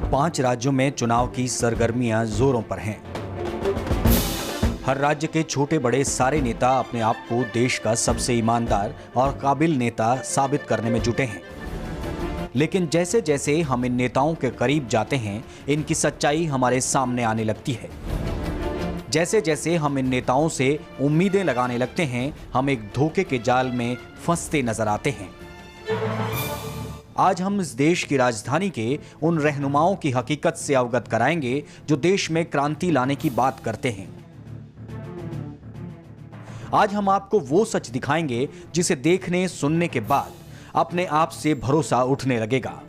5 राज्यों में चुनाव की सरगर्मियां जोरों पर हैं। हर राज्य के छोटे बड़े सारे नेता अपने आप को देश का सबसे ईमानदार और काबिल नेता साबित करने में जुटे हैं। लेकिन जैसे जैसे हम इन नेताओं के करीब जाते हैं, इनकी सच्चाई हमारे सामने आने लगती है। जैसे जैसे हम इन नेताओं से उम्मीदें लगाने लगते हैं, हम एक धोखे के जाल में फंसते नजर आते हैं। आज हम इस देश की राजधानी के उन रहनुमाओं की हकीकत से अवगत कराएंगे जो देश में क्रांति लाने की बात करते हैं। आज हम आपको वो सच दिखाएंगे जिसे देखने सुनने के बाद अपने आप से भरोसा उठने लगेगा।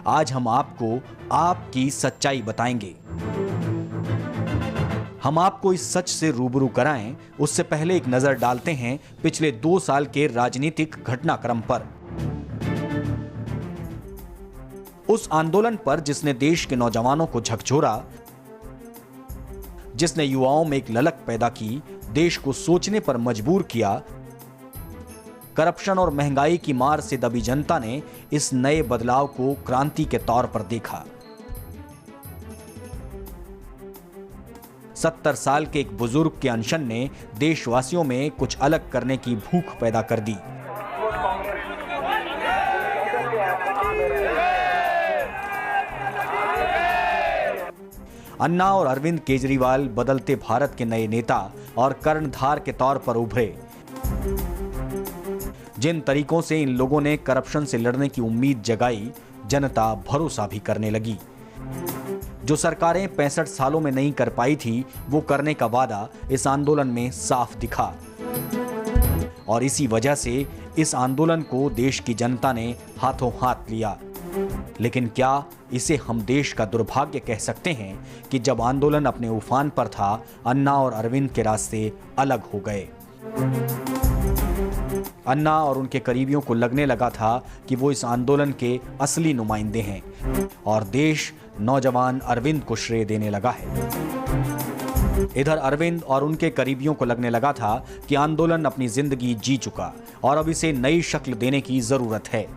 आज हम आपको आपकी सच्चाई बताएंगे। हम आपको इस सच से रूबरू कराएं, उससे पहले एक नजर डालते हैं पिछले 2 साल के राजनीतिक घटनाक्रम पर। उस आंदोलन पर जिसने देश के नौजवानों को झकझोरा, जिसने युवाओं में एक ललक पैदा की, देश को सोचने पर मजबूर किया। करप्शन और महंगाई की मार से दबी जनता ने इस नए बदलाव को क्रांति के तौर पर देखा। 70 साल के एक बुजुर्ग के अनशन ने देशवासियों में कुछ अलग करने की भूख पैदा कर दी। अन्ना और अरविंद केजरीवाल बदलते भारत के नए नेता और कर्णधार के तौर पर उभरे। जिन तरीकों से इन लोगों ने करप्शन से लड़ने की उम्मीद जगाई, जनता भरोसा भी करने लगी। जो सरकारें 65 सालों में नहीं कर पाई थी, वो करने का वादा इस आंदोलन में साफ दिखा। और इसी वजह से इस आंदोलन को देश की जनता ने हाथों हाथ लिया। लेकिन क्या इसे हम देश का दुर्भाग्य कह सकते हैं कि जब आंदोलन अपने उफान पर था, अन्ना और अरविंद के रास्ते अलग हो गए। अन्ना और उनके करीबियों को लगने लगा था कि वो इस आंदोलन के असली नुमाइंदे हैं और देश नौजवान अरविंद को श्रेय देने लगा है। इधर अरविंद और उनके करीबियों को लगने लगा था कि आंदोलन अपनी जिंदगी जी चुका और अब इसे नई शक्ल देने की जरूरत है।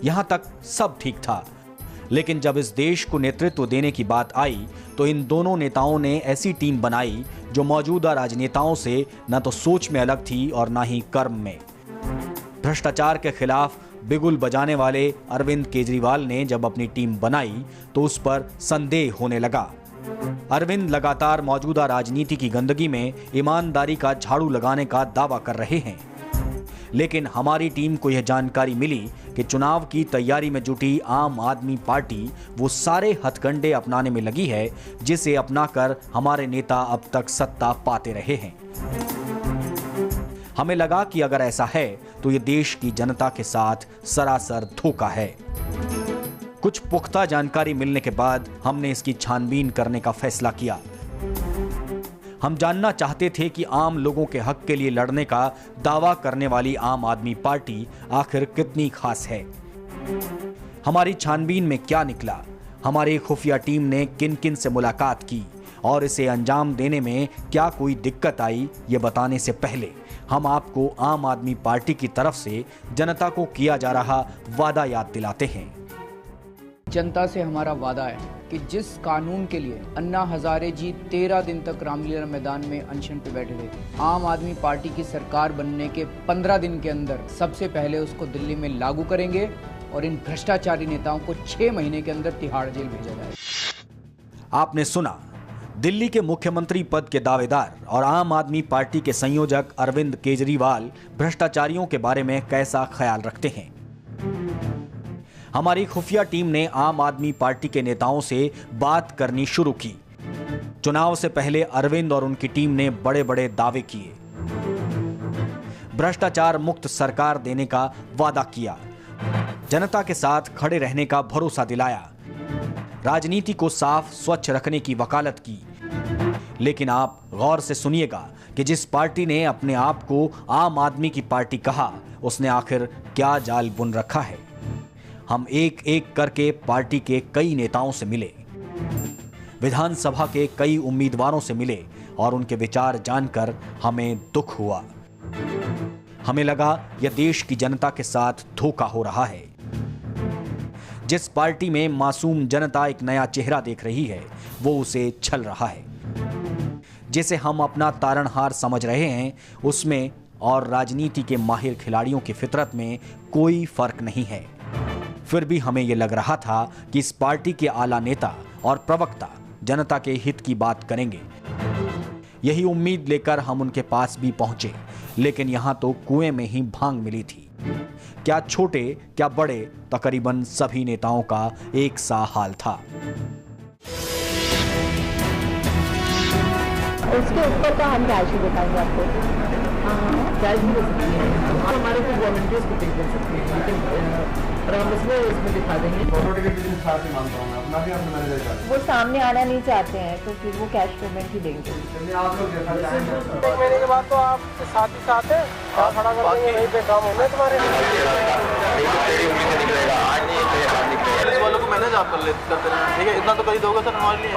यहां तक सब ठीक था, लेकिन जब इस देश को नेतृत्व देने की बात आई तो इन दोनों नेताओं ने ऐसी टीम बनाई जो मौजूदा राजनेताओं से न तो सोच में अलग थी और न ही कर्म में। भ्रष्टाचार के खिलाफ बिगुल बजाने वाले अरविंद केजरीवाल ने जब अपनी टीम बनाई तो उस पर संदेह होने लगा। अरविंद लगातार मौजूदा राजनीति की गंदगी में ईमानदारी का झाड़ू लगाने का दावा कर रहे हैं, लेकिन हमारी टीम को यह जानकारी मिली कि चुनाव की तैयारी में जुटी आम आदमी पार्टी वो सारे हथकंडे अपनाने में लगी है जिसे अपनाकर हमारे नेता अब तक सत्ता पाते रहे हैं। हमें लगा कि अगर ऐसा है तो ये देश की जनता के साथ सरासर धोखा है। कुछ पुख्ता जानकारी मिलने के बाद हमने इसकी छानबीन करने का फैसला किया। हम जानना चाहते थे कि आम लोगों के हक के लिए लड़ने का दावा करने वाली आम आदमी पार्टी आखिर कितनी खास है। हमारी छानबीन में क्या निकला, हमारी खुफिया टीम ने किन किन से मुलाकात की और इसे अंजाम देने में क्या कोई दिक्कत आई, ये बताने से पहले हम आपको आम आदमी पार्टी की तरफ से जनता को किया जा रहा वादा याद दिलाते हैं। जनता से हमारा वादा है कि जिस कानून के लिए अन्ना हजारे जी 13 दिन तक रामलीला मैदान में अनशन पे बैठे थे, आम आदमी पार्टी की सरकार बनने के 15 दिन के अंदर सबसे पहले उसको दिल्ली में लागू करेंगे और इन भ्रष्टाचारी नेताओं को 6 महीने के अंदर तिहाड़ जेल भेजा जाएगा। आपने सुना, दिल्ली के मुख्यमंत्री पद के दावेदार और आम आदमी पार्टी के संयोजक अरविंद केजरीवाल भ्रष्टाचारियों के बारे में कैसा ख्याल रखते हैं। हमारी खुफिया टीम ने आम आदमी पार्टी के नेताओं से बात करनी शुरू की। चुनाव से पहले अरविंद और उनकी टीम ने बड़े बड़े दावे किए, भ्रष्टाचार मुक्त सरकार देने का वादा किया, जनता के साथ खड़े रहने का भरोसा दिलाया, राजनीति को साफ स्वच्छ रखने की वकालत की। लेकिन आप गौर से सुनिएगा कि जिस पार्टी ने अपने आप को आम आदमी की पार्टी कहा, उसने आखिर क्या जाल बुन रखा है। हम एक एक करके पार्टी के कई नेताओं से मिले, विधानसभा के कई उम्मीदवारों से मिले और उनके विचार जानकर हमें दुख हुआ। हमें लगा यह देश की जनता के साथ धोखा हो रहा है। जिस पार्टी में मासूम जनता एक नया चेहरा देख रही है वो उसे छल रहा है। जिसे हम अपना तारणहार समझ रहे हैं उसमें और राजनीति के माहिर खिलाड़ियों की फितरत में कोई फर्क नहीं है। फिर भी हमें यह लग रहा था कि इस पार्टी के आला नेता और प्रवक्ता जनता के हित की बात करेंगे। यही उम्मीद लेकर हम उनके पास भी पहुंचे, लेकिन यहां तो कुएं में ही भांग मिली थी। क्या छोटे क्या बड़े, तकरीबन सभी नेताओं का एक सा हाल था। उसके ऊपर का हम कैश ही दिखाएंगे आपको। कैश भी दे सकती हैं, आप हमारे को वॉलंटियर्स को पे कर सकते हैं, लेकिन हम इसमें दिखा देंगे। फोटो टिकट भी साथ ही मांगता हूँ मैं, अपना भी अपने मैनेजर का। वो सामने आना नहीं चाहते हैं तो फिर वो कैश पेमेंट ही देंगे। चलिए आप लोग जैसा चाहेंगे। 1 महीने के बाद तो आप साथ ही साथ है, खड़ा कर देंगे, वहीं पे काम होंगे तुम्हारे। पुलिस वालों को मैनेज आप कर लेते हैं, ठीक है, इतना तो कर ही दोगे सर हमारे लिए।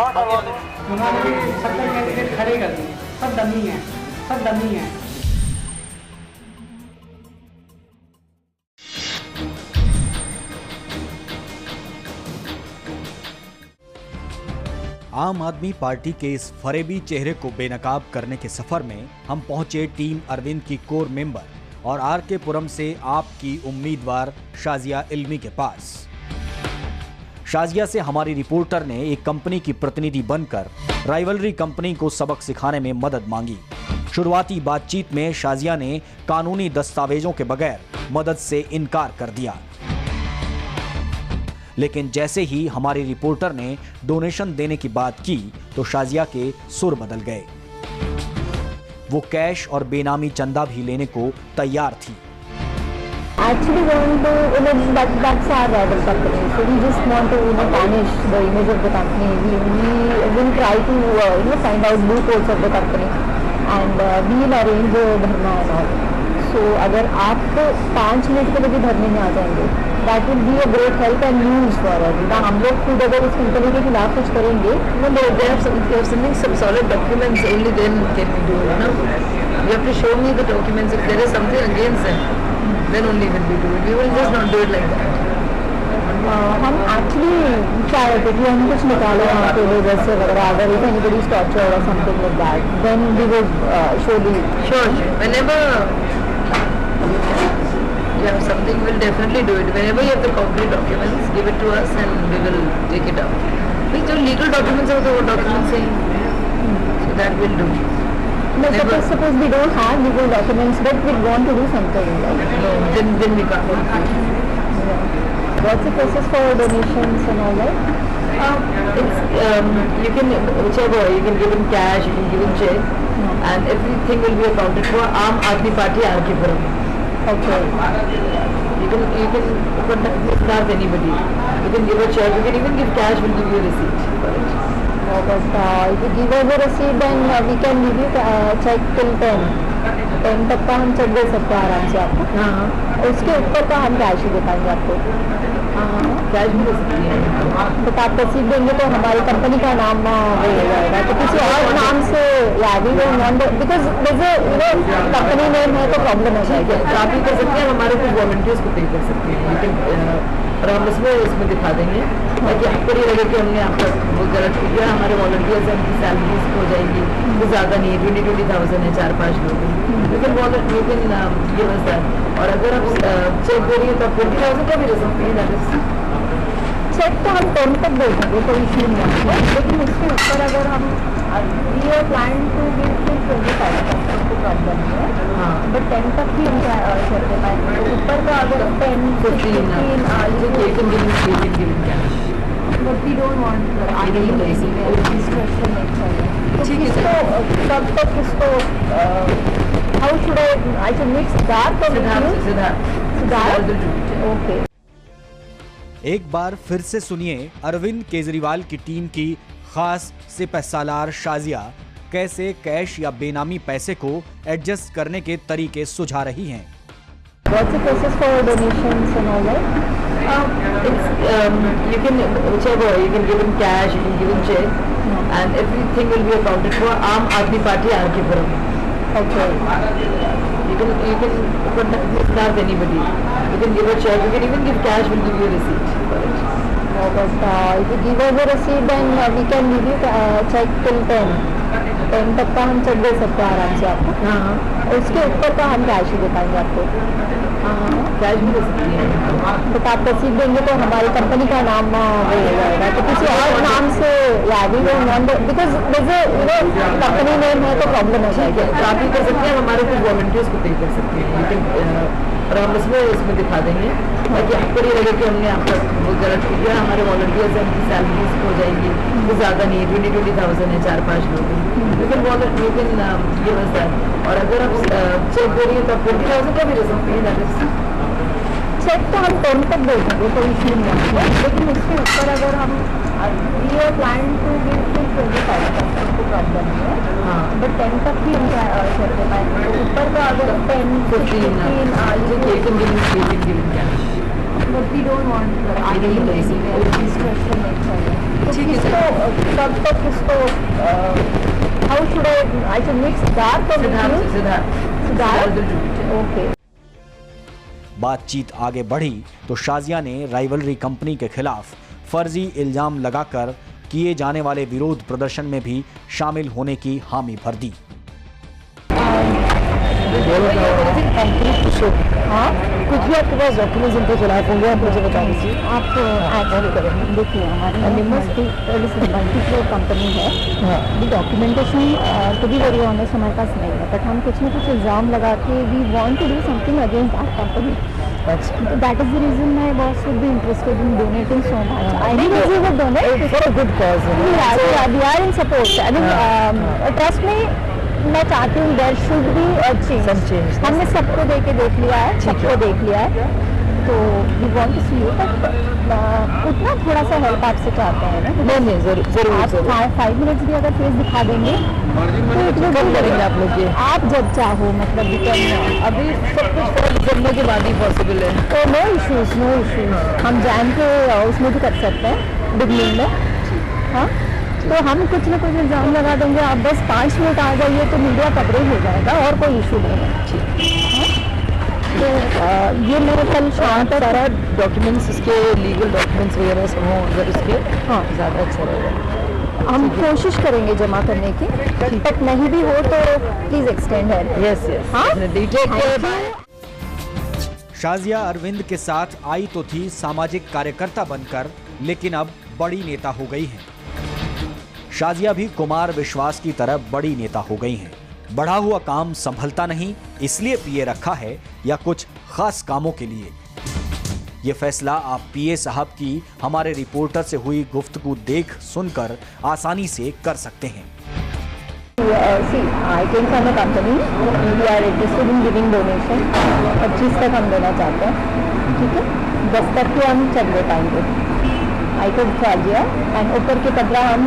उन्होंने 70 कैंडिडेट खड़े कर दिए, सब डमी है, सब डमी है। आम आदमी पार्टी के इस फरेबी चेहरे को बेनकाब करने के सफर में हम पहुंचे टीम अरविंद की कोर मेंबर और आरके पुरम से आपकी उम्मीदवार शाजिया इल्मी के पास। शाजिया से हमारी रिपोर्टर ने एक कंपनी की प्रतिनिधि बनकर राइवलरी कंपनी को सबक सिखाने में मदद मांगी। शुरुआती बातचीत में शाजिया ने कानूनी दस्तावेजों के बगैर मदद से इनकार कर दिया, लेकिन जैसे ही हमारी रिपोर्टर ने डोनेशन देने की बात की तो शाजिया के सुर बदल गए। वो कैश और बेनामी चंदा भी लेने को तैयार थी। Actually want to, that's our rival company. So we just want to tarnish the image of the company. We will try to find out loopholes of the company and we will arrange dharna and all. So अगर आप 5 minute के लिए धरने में आ जाएंगे, that will be a great help and use for us. ना हम लोग खुद अगर इस कंपनी के खिलाफ कुछ करेंगे, No, they have some solid documents. Only then can we do it. No, you have to show me the documents. If there is something against them, then only will we do it. We will just not do it like that. हम actually चाह रहे थे कि हम कुछ निकाले वहाँ पे लेबर्स से वगैरह, अगर if anybody is tortured or something like that, then we would surely. Sure. Whenever you have something, we'll definitely do it. Whenever you have the concrete documents, give it to us and we will take it out. Which the legal documents are the documents saying, so that will do. No, suppose we don't have legal documents, but we want to do something. Like, No, then we can't. yeah. What's the process for donations and all that? You can, whichever, you can give in cash, you can give in check, and everything will be accounted for. Aam Aadmi Party RK Puram. Okay. You can contact with anybody. You can give a check, you can even give cash, we'll give you a receipt for it. But if you give us a receipt, then we can give you check till 10. 10 तक का हम check दे सकते हैं आराम से आपको। हाँ, उसके ऊपर का हम कैश ही दिखाएंगे आपको। कैश भी दे सकती है। तो आप रसीद देंगे तो हमारी कंपनी का नाम वो हो जाएगा, तो किसी और नाम से बिकॉज कंपनी नेम है तो प्रॉब्लम हो जाएगी। आप ही कर सकते हैं, हमारे कुछ वॉलंटियर्स को पे कर सकते हैं, लेकिन और हम इसमें दिखा देंगे ताकि आपको नहीं लगे कि हमने आपका वो गलत किया। हमारे वॉलंटियर्स हैं, उनकी सैलरीज हो जाएंगी, वो ज़्यादा नहीं है, 20,000 है, 4-5 लोग, लेकिन वॉलंटियर ये बस है। और अगर आप चेक दे रही है तो आप 20,000 का भी दे सकते हैं। चेक तो हम 10 तक दे देंगे, कोई इशू नहीं है, लेकिन उसके ऊपर अगर हम we are plan to give to 25 तक तो प्रॉब्लम नहीं है। हाँ, बट 10 तक ही हम करते पाएंगे, तो ऊपर का अगर 10, 15 you can give in cash. But we don't want आगे इंस्ट्रक्शन नहीं चाहिए। तो ठीक है किसको कब तक किसको how should I should meet Siddharth और सिद्धार्थ ओके। एक बार फिर से सुनिए अरविंद केजरीवाल की टीम की खास सिपहसालार शाजिया कैसे कैश या बेनामी पैसे को एडजस्ट करने के तरीके सुझा रही हैं। What's the process for donations and all that? You can, whichever, you can give in cash, you can give in check, and everything will be accounted for. Aam Aadmi Party RK Puram. Okay. You can contact with anybody. You can give a check, you can even give cash, we'll give you a receipt for it. No, but if you give us a receipt, then we can give you check till 10. 10 तक का हम check दे सकते हैं आराम से आपको। हाँ, उसके ऊपर का हम कैश ही दे पाएंगे आपको। कैश भी दे सकती हैं। बट आप रसीद देंगे तो हमारी कंपनी का नाम वो हो जाएगा, तो किसी और नाम से या वी डोंट वांट, बिकॉज जैसे कंपनी नेम है तो प्रॉब्लम हो जाएगी। तो आप ही कर सकते हैं, हमारे कुछ वॉलंटियर्स को पे कर सकते हैं, लेकिन और हम इसमें दिखा देंगे ताकि आपको नहीं लगे कि हमने आपका वो गलत किया। हमारे वॉलंटियर्स हैं, उनकी सैलरीज हो जाएंगी, तो ज़्यादा नहीं है, 20,000 है, 4-5 लोग हैं, लेकिन ये बस है। और अगर आप चेक दे रही है तो आप 20,000 का भी दे सकते हैं। चेक तो हम 10 तक दे देंगे, कोई इशू नहीं है, लेकिन उसके ऊपर अगर हम we are plan to give to 25%, को प्रॉब्लम नहीं है। हाँ, बट 10 तक भी हम चेक दे पाएंगे, तो ऊपर का अगर 10, 15 बट वी डोंट वांट आगे डिस्ट्रक्शन नहीं चाहिए। किसको कब तक किसको how should I should mix dark और सिद्धार्थ? ओके। बातचीत आगे बढ़ी तो शाजिया ने राइवलरी कंपनी के खिलाफ फर्जी इल्जाम लगाकर किए जाने वाले विरोध प्रदर्शन में भी शामिल होने की हामी भर दी। हाँ, कुछ भी आपके पास डॉक्यूमेंट्स इनके खिलाफ होंगे आप मुझे बता दीजिए। आप करें, देखिए हमारी मल्टी-फ्लोर कंपनी है। The documentation to be very honest हमारे पास नहीं है, बट हम कुछ ना कुछ इल्ज़ाम लगा के we want to do something against that company. So that is the reason my boss would be interested in donating so much. I think he would donate for a good cause. We are in support. I mean, trust me, मैं चाहती हूँ there should be a change. हमने सबको देख लिया है, सबको देख लिया है, तो we want to see you, but उतना थोड़ा सा हेल्प आपसे चाहते हैं ना। नहीं, जरूर आप 5 मिनट्स भी अगर फेस दिखा देंगे तो कब करेंगे आप लोग ये? आप जब चाहो, मतलब अभी सब कुछ जमने के बाद ही पॉसिबल है, तो नो इश्यूज। हम जैन के उसमें भी कर सकते हैं, बिगनिंग में। हाँ, तो हम कुछ ना कुछ इल्ज़ाम लगा देंगे, आप बस 5 मिनट आ जाइए तो मीडिया कवरेज हो जाएगा और कोई इशू नहीं है। तो ये मेरे कल शाम तक सारा डॉक्यूमेंट्स, इसके लीगल डॉक्यूमेंट्स वगैरह सब हों अगर इसके, हाँ, ज़्यादा अच्छा रहेगा। हम कोशिश करेंगे जमा करने की, जब तक नहीं भी हो तो प्लीज़ एक्सटेंड है। यस, हाँ। शाजिया अरविंद के साथ आई तो थी सामाजिक कार्यकर्ता बनकर, लेकिन अब बड़ी नेता हो गई हैं। शाजिया भी कुमार विश्वास की तरह बड़ी नेता हो गई हैं। बढ़ा हुआ काम संभलता नहीं, इसलिए पीए रखा है या कुछ खास कामों के लिए? ये फैसला आप पीए साहब की हमारे रिपोर्टर से हुई गुफ्तगू देख सुनकर आसानी से कर सकते हैं। See, I came from a company. We are interested in giving donation. 25 तक हम देना चाहते हैं, ठीक है? 10 तक के हम चेक दे पाएंगे। आई को शाजिया एंड ऊपर के 15 हम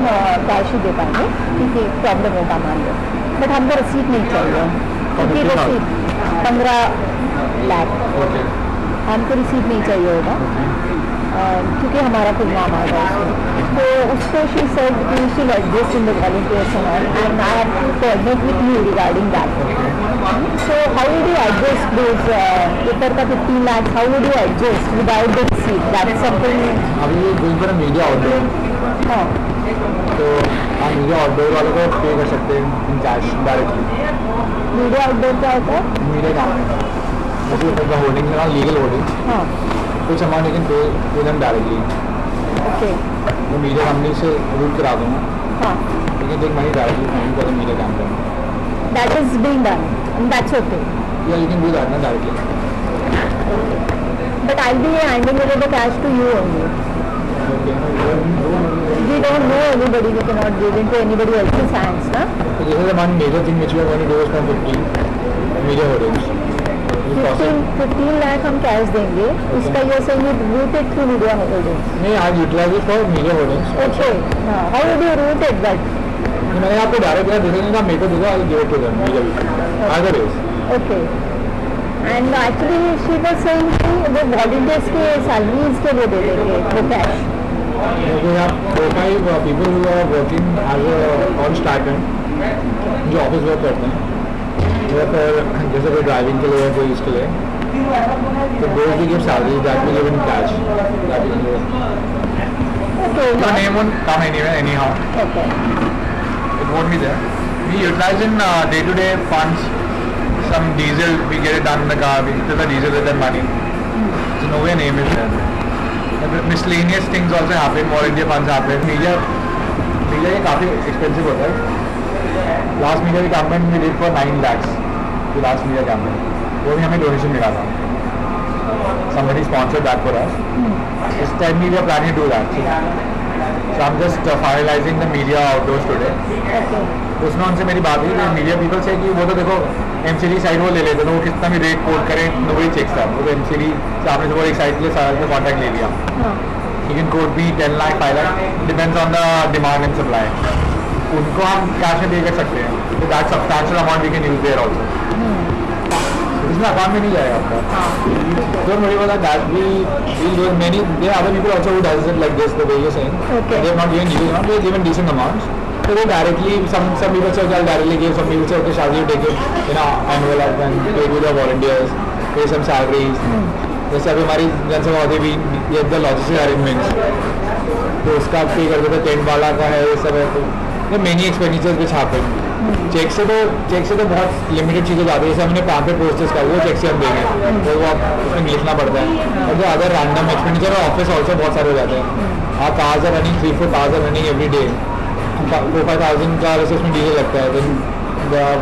कैश ही दे पाएंगे, ठीक है? प्रॉब्लम होगा मान लो, बट हमको रसीद नहीं चाहिए, क्योंकि रसीद 15 लाख हमको रसीद नहीं चाहिए होगा, क्योंकि हमारा खुद नाम आ गया उसमें। तो उसको she said we will adjust in the volunteers and I have to coordinate with you regarding that. So how would you adjust this ऊपर का 15 lakh, how would you adjust without the रसीद? That is something. अभी ये गुजबर media outdoor, हाँ, तो हम media outdoor वालों को पे कर सकते हैं in cash directly. Media outdoor क्या होता है? मीडिया का होल्डिंग है ना, लीगल होल्डिंग, हाँ, कुछ अमाउंट लेकिन पे देम डायरेक्टली। ओके, तो मीडिया कंपनी से रूट करा दूँगा, हाँ, लेकिन take money directly fine for the media campaign. That is being done and that's okay. या यू कैन डू दैट ना directly, but I be handing over the cash to you only. We don't know anybody, we cannot give into anybody else's hands, na? So this is the one major thing which we are going to do is from 15 media holdings. 15 lakh हम cash देंगे, उसका ये सही rooted through media holdings. नहीं, आज utilize for media holdings. Okay, हाँ, how will you route it that? मैंने आपको डायरेक्ट दे देंगे, आप मेरे को दूंगा, I give it to them media other is. Okay, and actually she was saying कि वो वॉलंटियर्स के सैलरीज के वो दे देंगे वो cash. We have 4-5 people who are working as on stipend, जो ऑफिस वर्क करते हैं, या फिर जैसे कोई ड्राइविंग के लिए या कोई इसके लिए So those we give salary, that we give in cash. That we give. Okay. Your name won't come anywhere anyhow. Okay. It won't be there. We utilize in day-to-day funds. Some diesel, we get it done in the car. We fill the diesel with that money. So no way name is there. The miscellaneous things also happen. Volunteer funds happen. Media ये काफ़ी expensive होता है. Last media campaign we did for 9 lakhs. The last media campaign. वो भी हमें donation मिला था. Somebody sponsored that for us. This time we are planning to do that. So I'm just finalizing the media outdoors today. उसमें उनसे मेरी बात हुई तो मीडिया पीपल से कि वो तो देखो MCD साइड वो ले लेते हैं, वो कितना भी रेट कोट करें नोबडी चेक्स दैट. वो तो MCD से आपने तो वो एक साइड के लिए सारा में कॉन्टैक्ट ले लिया. You can quote be 10 lakh, 5 lakh, depends on the demand and supply. उनको हम कैश में पे कर सकते हैं. So that substantial amount we can use there also. इसमें अकाउंट में नहीं जाएगा आपका. So मुझे बोला that we do many. There are other people also who does it like this the way you're saying. Okay. They have not given huge amount. They have given decent amounts. So they directly some people say I'll directly give. Some people say okay, shall you take it annual and pay to the volunteers, pay some salaries. जैसे अभी हमारी जनसभा होती भी ये the logistic arrangements तो उसका पे कर देते टेंट वाला का है ये सब है. तो many expenditures which happen. Check से तो बहुत लिमिटेड चीज़ें जाती है. जैसे हमने पैम्पलेट पोस्टर्स का वो चेक से हम देंगे तो वो उसमें लिखना पड़ता है. और जो अदर रैंडम एक्सपेंडिचर और ऑफिस ऑल्सो बहुत सारे हो जाते हैं. आप cars are running 3-4 cars are running every day. 4-5,000 का वैसे उसमें डीजल लगता है. देन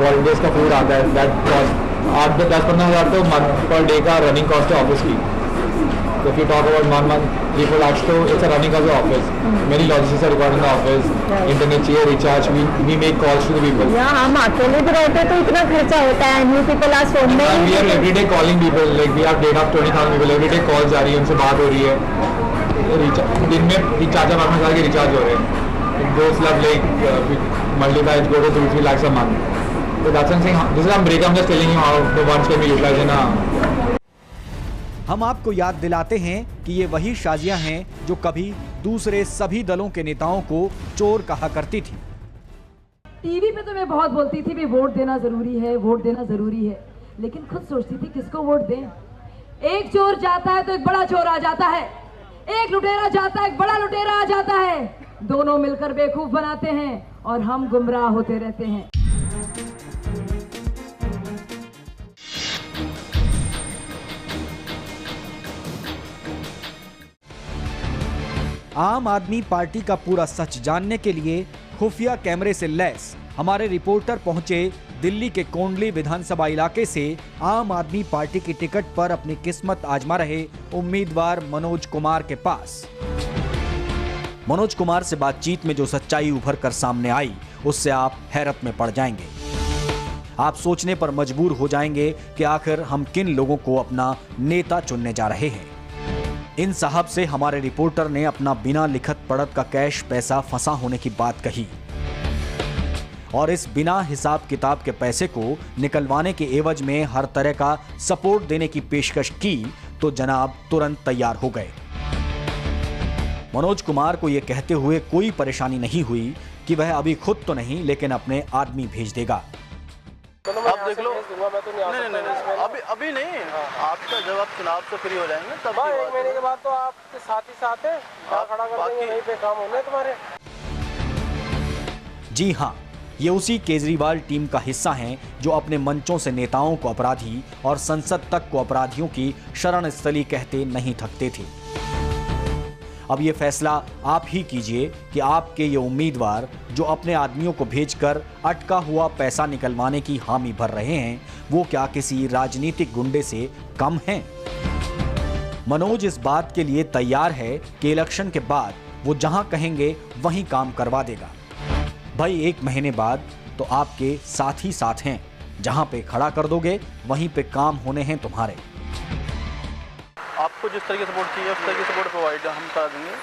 वॉलंटियर्स का फूड आता है. दैट कॉस्ट 8-10-15 हज़ार तो मंथ पर डे का रनिंग कॉस्ट है ऑफिस की. तो if you talk about 1 month 3-4 lakhs तो it's a running cost office. Many logistics are record in the office. Internet चाहिए recharge. We make calls to the people. हम अकेले भी रहते तो इतना खर्चा होता है. New people are so many. We are everyday calling people. Like we have data of 20,000 people. Everyday call जा रही है, उनसे बात हो रही है. दिन में 4-5 हज़ार के रिचार्ज हो रहे हैं. Those love like multiplied go to 2-3 lakhs a month. So that's something. This is a break. I'm just telling you how the ones can be utilized in a. हम आपको याद दिलाते हैं कि ये वही शाजियां हैं जो कभी दूसरे सभी दलों के नेताओं को चोर कहा करती थी. टीवी पे तो मैं बहुत बोलती थी भी वोट देना जरूरी है, वोट देना जरूरी है, लेकिन खुद सोचती थी किसको वोट दें. एक चोर जाता है तो एक बड़ा चोर आ जाता है. एक लुटेरा जाता है, एक बड़ा लुटेरा आ जाता है. दोनों मिलकर बेवकूफ बनाते हैं और हम गुमराह होते रहते हैं. आम आदमी पार्टी का पूरा सच जानने के लिए खुफिया कैमरे से लैस हमारे रिपोर्टर पहुंचे दिल्ली के कोंडली विधानसभा इलाके से आम आदमी पार्टी की टिकट पर अपनी किस्मत आजमा रहे उम्मीदवार मनोज कुमार के पास. मनोज कुमार से बातचीत में जो सच्चाई उभर कर सामने आई उससे आप हैरत में पड़ जाएंगे. आप सोचने पर मजबूर हो जाएंगे कि आखिर हम किन लोगों को अपना नेता चुनने जा रहे हैं. इन साहब से हमारे रिपोर्टर ने अपना बिना लिखत पढ़त का कैश पैसा फंसा होने की बात कही और इस बिना हिसाब किताब के पैसे को निकलवाने के एवज में हर तरह का सपोर्ट देने की पेशकश की तो जनाब तुरंत तैयार हो गए. मनोज कुमार को यह कहते हुए कोई परेशानी नहीं हुई कि वह अभी खुद तो नहीं लेकिन अपने आदमी भेज देगा. आप देख लो. नहीं अभी नहीं. आपका जब आप चुनाव से फ्री हो जाएंगे तब 1 महीने के बाद तो आपके साथ ही साथ है. खड़ा कर देंगे, वहीं पे काम होने तुम्हारे. जी हाँ, ये उसी केजरीवाल टीम का हिस्सा हैं जो अपने मंचों से नेताओं को अपराधी और संसद तक को अपराधियों की शरण स्थली कहते नहीं थकते थे. अब ये फैसला आप ही कीजिए कि आपके ये उम्मीदवार जो अपने आदमियों को भेजकर अटका हुआ पैसा निकलवाने की हामी भर रहे हैं वो क्या किसी राजनीतिक गुंडे से कम हैं? मनोज इस बात के लिए तैयार है कि इलेक्शन के बाद वो जहां कहेंगे वहीं काम करवा देगा. भाई 1 महीने बाद तो आपके साथ ही साथ हैं. जहां पे खड़ा कर दोगे वहीं पे काम होने हैं तुम्हारे. आपको जिस तरह की सपोर्ट चाहिए उस तरह की सपोर्ट प्रोवाइड हम करा देंगे.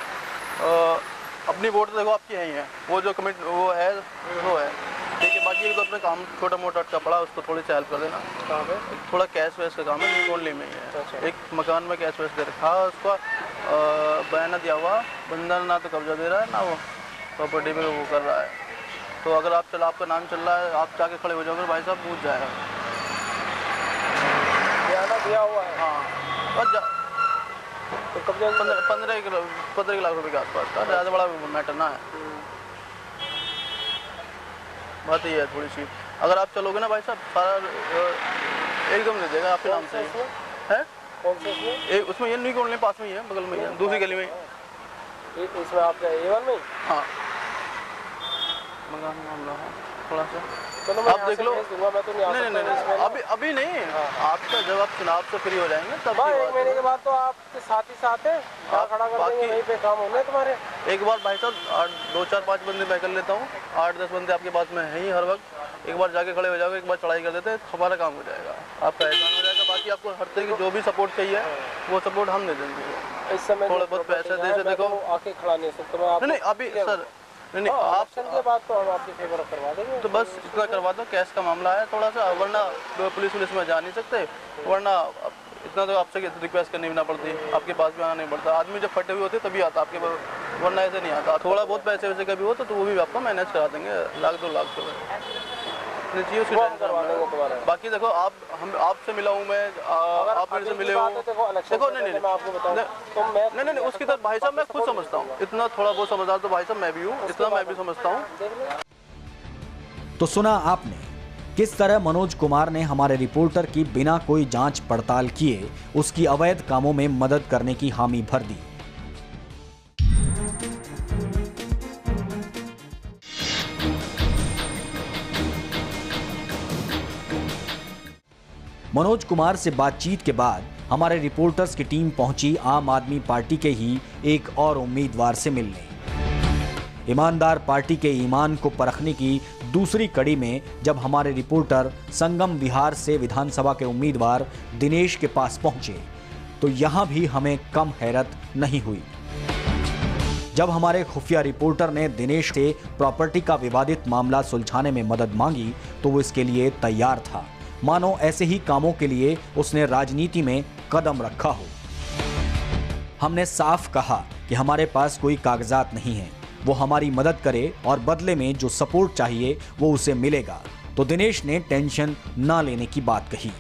अपनी वोट तो देखो आपकी यही है. वो जो कमिट वो है ठीक है. बाकी एक तो अपने काम छोटा मोटा अटका पड़ा उसको थोड़ी सी हेल्प कर देना. कहाँ पे थोड़ा कैश वैश का काम है. ओनली में ही है. एक मकान में कैश वैश दे रखा है. उसका बयान दिया हुआ बंदा ना तो कब्जा दे रहा है ना वो प्रॉपर्टी पे वो कर रहा है. तो अगर आपका नाम चल रहा है आप जाके खड़े हो जाओगे भाई साहब पूछ जाएगा. दिया हुआ है. हाँ तो कब्जा 15 लाख रुपए के आसपास का, ज़्यादा बड़ा मैटर ना है। बात ये है थोड़ी सी, अगर आप चलोगे ना भाई साहब, सारा एकदम दे देगा आपके नाम से है। कौन से इसमें? उसमें ये नहीं कॉलोनी पास में ही है, बगल में ही है, दूसरी गली में ही। इसमें आपका A1 में? हाँ, मकान मामला है थोड़ा सा, चलो मैं आप देख लो। मैं तो नहीं, अभी नहीं। आपका जब आप चुनाव से फ्री हो जाएंगे तब 1 महीने के बाद तो आपके साथ ही साथ है, खड़ा कर देंगे, वहीं पे काम होने तुम्हारे। एक बार भाई साहब 2 4 5 बंदे मैं कर लेता हूँ, 8 10 बंदे आपके पास में है ही हर वक्त। एक बार जाके खड़े हो जाओगे, एक बार चढ़ाई कर देते, हमारा काम हो जाएगा, आपका एहसान हो जाएगा। बाकी आपको हर तरह की जो भी सपोर्ट चाहिए वो सपोर्ट हम दे देंगे। इस समय थोड़ा बहुत पैसे दे से देखो, आके खड़ा नहीं सकता मैं। नहीं अभी सर, नहीं आप के बाद तो हम आपकी फेवर करवा देंगे। तो बस इतना करवा दो, कैश का मामला है थोड़ा सा, वरना पुलिस में जा नहीं सकते, वरना इतना तो आपसे रिक्वेस्ट करनी भी ना पड़ती, आपके पास भी आना नहीं पड़ता। आदमी जब फटे हुए होते तभी आता आपके पास, वरना ऐसे नहीं आता। थोड़ा बहुत पैसे वैसे कभी हो तो वो भी आपको मैनेज करा देंगे, 1 लाख 2 लाख चाहिए उसकी करवा देंगे तुम्हारा। बाकी देखो हम आपसे मिला हूँ मैं, आप मेरे से मिले हो, देखो नहीं मैं आपको बताऊं नहीं उसकी तरफ भाई साहब मैं खुद समझता हूँ, इतना थोड़ा बहुत समझदार तो भाई साहब मैं भी हूँ, इतना मैं भी समझता हूँ। तो सुना आपने किस तरह मनोज कुमार ने हमारे रिपोर्टर की बिना कोई जांच पड़ताल किए उसकी अवैध कामों में मदद करने की हामी भर दी। मनोज कुमार से बातचीत के बाद हमारे रिपोर्टर्स की टीम पहुंची आम आदमी पार्टी के ही एक और उम्मीदवार से मिलने। ईमानदार पार्टी के ईमान को परखने की दूसरी कड़ी में जब हमारे रिपोर्टर संगम विहार से विधानसभा के उम्मीदवार दिनेश के पास पहुंचे तो यहां भी हमें कम हैरत नहीं हुई। जब हमारे खुफिया रिपोर्टर ने दिनेश से प्रॉपर्टी का विवादित मामला सुलझाने में मदद मांगी तो वो इसके लिए तैयार था, मानो ऐसे ही कामों के लिए उसने राजनीति में कदम रखा हो। हमने साफ कहा कि हमारे पास कोई कागजात नहीं है, वो हमारी मदद करे और बदले में जो सपोर्ट चाहिए वो उसे मिलेगा। तो दिनेश ने टेंशन ना लेने की बात कही।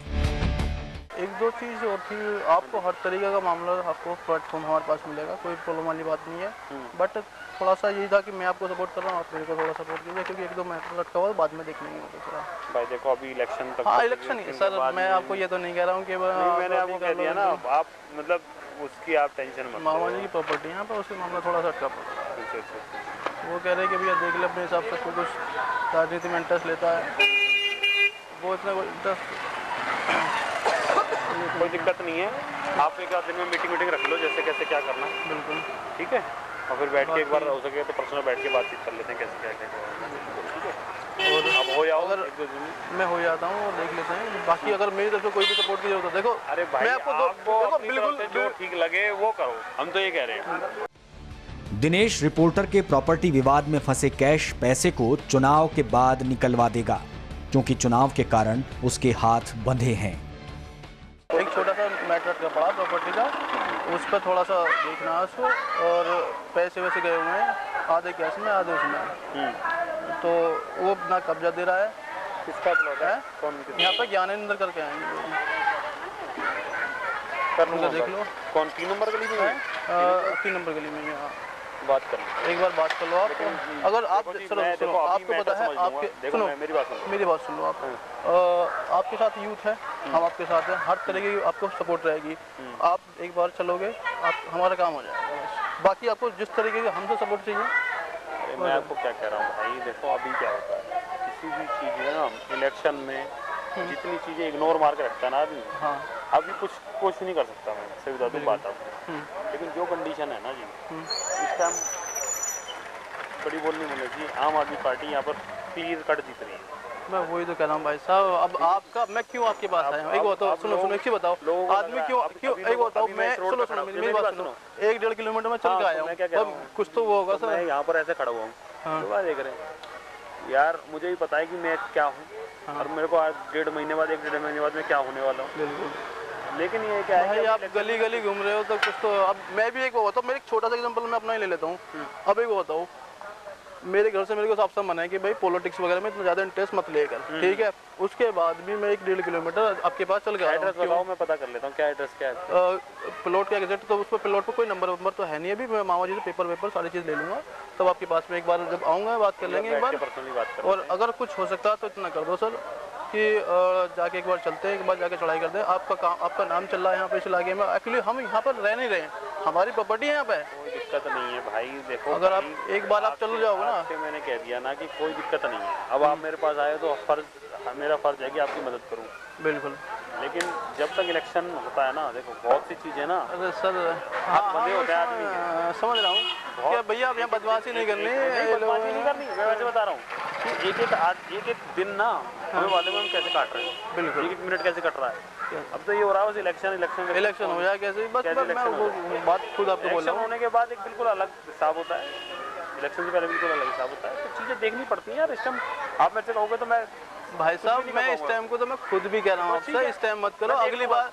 1-2 चीज़ और थी, आपको हर तरीके का मामला आपको प्लेटफॉर्म हमारे पास मिलेगा, कोई प्रॉब्लम वाली बात नहीं है। बट थोड़ा सा यही था कि मैं आपको सपोर्ट कर रहा हूँ, आप मेरे को थोड़ा सपोर्ट कीजिए, क्योंकि 1-2 मैटर लटका हुआ बाद में देख लेंगे दूसरा। भाई देखो अभी इलेक्शन तक, हाँ इलेक्शन ही सर, मैं आपको ये तो नहीं कह रहा हूँ कि मैंने आपको कह दिया ना, आप मतलब उसकी आप टेंशन मत। मामा जी की प्रॉपर्टी है यहाँ पर, उसके मामला थोड़ा सा अटका पड़ा। वो कह रहे हैं कि भैया देख ले अपने हिसाब से, कुछ राजनीति में इंटरेस्ट लेता है, वो इतना कोई दिक्कत नहीं है। आप एक आध दिन में मीटिंग रख लो, जैसे कैसे क्या करना। बिल्कुल ठीक है, और फिर बैठ के एक बार हो सके तो पर्सनल बैठ के बातचीत कर लेते हैं कैसे क्या क्या। और अब हो जाओ, अगर मैं हो जाता हूँ और देख लेते हैं। बाकी अगर मेरी तरफ से कोई भी सपोर्ट की जरूरत है, देखो अरे भाई मैं आपको बिल्कुल जो ठीक लगे वो करो, हम तो ये कह रहे हैं। दिनेश रिपोर्टर के प्रॉपर्टी विवाद में फंसे कैश पैसे को चुनाव के बाद निकलवा देगा, क्योंकि चुनाव के कारण उसके हाथ बंधे हैं। एक छोटा सा मैटर का पड़ा प्रॉपर्टी का, उस पर थोड़ा सा देखना है उसको, और पैसे वैसे गए हुए हैं, आधे कैश में आधे उसमें, तो वो अपना कब्जा दे रहा है। किसका प्लॉट है? यहाँ पे ज्ञानेंद्र करके आएंगे, देख लो। कौन 3 नंबर गली में है? 3 नंबर गली में। यहाँ बात कर लो, एक बार बात कर लो आप। अगर आप सुनो आपको पता है, आपके सुनो मेरी बात सुन लो आप। आपके साथ यूथ है, हम आपके साथ हैं, हर तरह की आपको सपोर्ट रहेगी। आप एक बार चलोगे, आप हमारा काम हो जाएगा। बाकी आपको जिस तरीके का हमसे सपोर्ट चाहिए। मैं आपको क्या कह रहा हूँ भाई, देखो अभी क्या होता है, किसी भी चीज़ में ना इलेक्शन में जितनी चीज़ें इग्नोर मार के रखता है ना आदमी, हाँ अभी कुछ नहीं कर सकता मैं, सही बता दूँ बात आपको। लेकिन जो कंडीशन है ना जी, इस टाइम बड़ी बोलनी बोले जी, आम आदमी पार्टी यहाँ पर क्लियर कट जीत रही है। मैं वही तो कह रहा हूँ भाई साहब। अब आपका मैं क्यों आपके पास आया हूँ, एक बताओ, सुनो एक चीज बताओ, आदमी क्यों एक बताओ, मैं सुनो मेरी बात सुनो, 1-1.5 किलोमीटर में चल के आया हूँ, कुछ तो वो होगा सर। मैं यहाँ पर ऐसे खड़ा हुआ हूँ, तो देख रहे हैं यार, मुझे भी पता है कि मैं क्या हूँ, और मेरे को आज 1.5 महीने बाद 1-1.5 महीने बाद मैं क्या होने वाला हूँ। लेकिन ये क्या है, आप गली गली घूम रहे हो तो कुछ तो। अब मैं भी एक वो बताऊँ, मेरे एक छोटा सा एग्जाम्पल मैं अपना ही ले लेता हूँ। अब एक वो बताओ, मेरे घर से मेरे को साफ साफ मना है कि भाई पॉलिटिक्स वगैरह में इतना ज़्यादा इंटरेस्ट मत लेकर, ठीक है। उसके बाद भी मैं 1-1.5 किलोमीटर आपके पास चल गया। एड्रेस बताओ, मैं पता कर लेता हूँ क्या एड्रेस क्या है। प्लॉट का एग्जैक्ट तो उस पर प्लॉट पर कोई नंबर तो है नहीं अभी। मैं मामा जी से पेपर सारी चीज़ ले लूँगा, तब आपके पास में एक बार जब आऊँगा बात कर लेंगे एक बार पर्सनली बात कर। और अगर कुछ हो सकता है तो इतना कर दो सर कि जाके एक बार चलते हैं, एक बार जाके चढ़ाई करते हैं। आपका नाम चल रहा है यहाँ पे इस इलाके में। एक्चुअली हम यहाँ पर रह नहीं रहे हैं, हमारी प्रॉपर्टी है यहाँ पे। कोई दिक्कत नहीं है भाई, देखो अगर आप एक बार आप चल जाओगे ना, मैंने कह दिया ना कि कोई दिक्कत नहीं है। अब आप मेरे पास आए तो मेरा फर्ज है कि आपकी मदद करूँ। बिल्कुल, लेकिन जब तक इलेक्शन होता है ना, देखो बहुत सी चीज़ें ना। अरे सर हाथ बंधे होते हैं आदमी, समझ रहा हूँ क्या भैया, आप यहाँ बदमाशी नहीं करनी, बदमाशी नहीं करनी। मैं वैसे बता रहा हूँ कि एक दिन ना हमें वाले में हम कैसे काट रहे हैं। बिल्कुल, 1 मिनट कैसे कट रहा है। अब तो ये हो रहा है बस इलेक्शन हो जाए कैसे, बस मैं वो बात खुद आपको बोल रहा हूँ। होने के बाद एक बिल्कुल अलग हिसाब होता है, इलेक्शन से पहले बिल्कुल अलग हिसाब होता है। तो चीज़ें देखनी पड़ती हैं यार। इस टाइम आप मेरे से कहोगे तो मैं भाई साहब, मैं इस टाइम को तो मैं खुद भी कह रहा हूँ आपसे, इस टाइम मत करो। अगली बार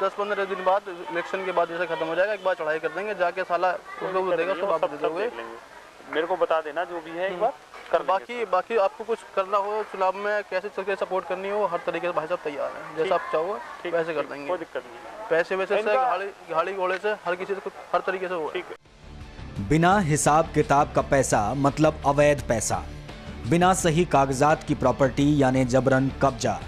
10-15 दिन बाद इलेक्शन के बाद जैसे खत्म हो जाएगा, एक बार चढ़ाई कर देंगे, जाके साला उसको देगा सब आप दे दोगे। मेरे को बता देना जो भी है एक बार कर। बाकी आपको कुछ करना हो चुनाव में, कैसे चल के सपोर्ट करनी हो, हर तरीके से भाई साहब तैयार हैं। जैसा आप चाहो वैसे कर देंगे, कोई दिक्कत नहीं। पैसे वैसे से गाड़ी घोड़े से हर किसी से हर तरीके से हो। बिना हिसाब किताब का पैसा मतलब अवैध पैसा, बिना सही कागजात की प्रॉपर्टी यानी जबरन कब्जा।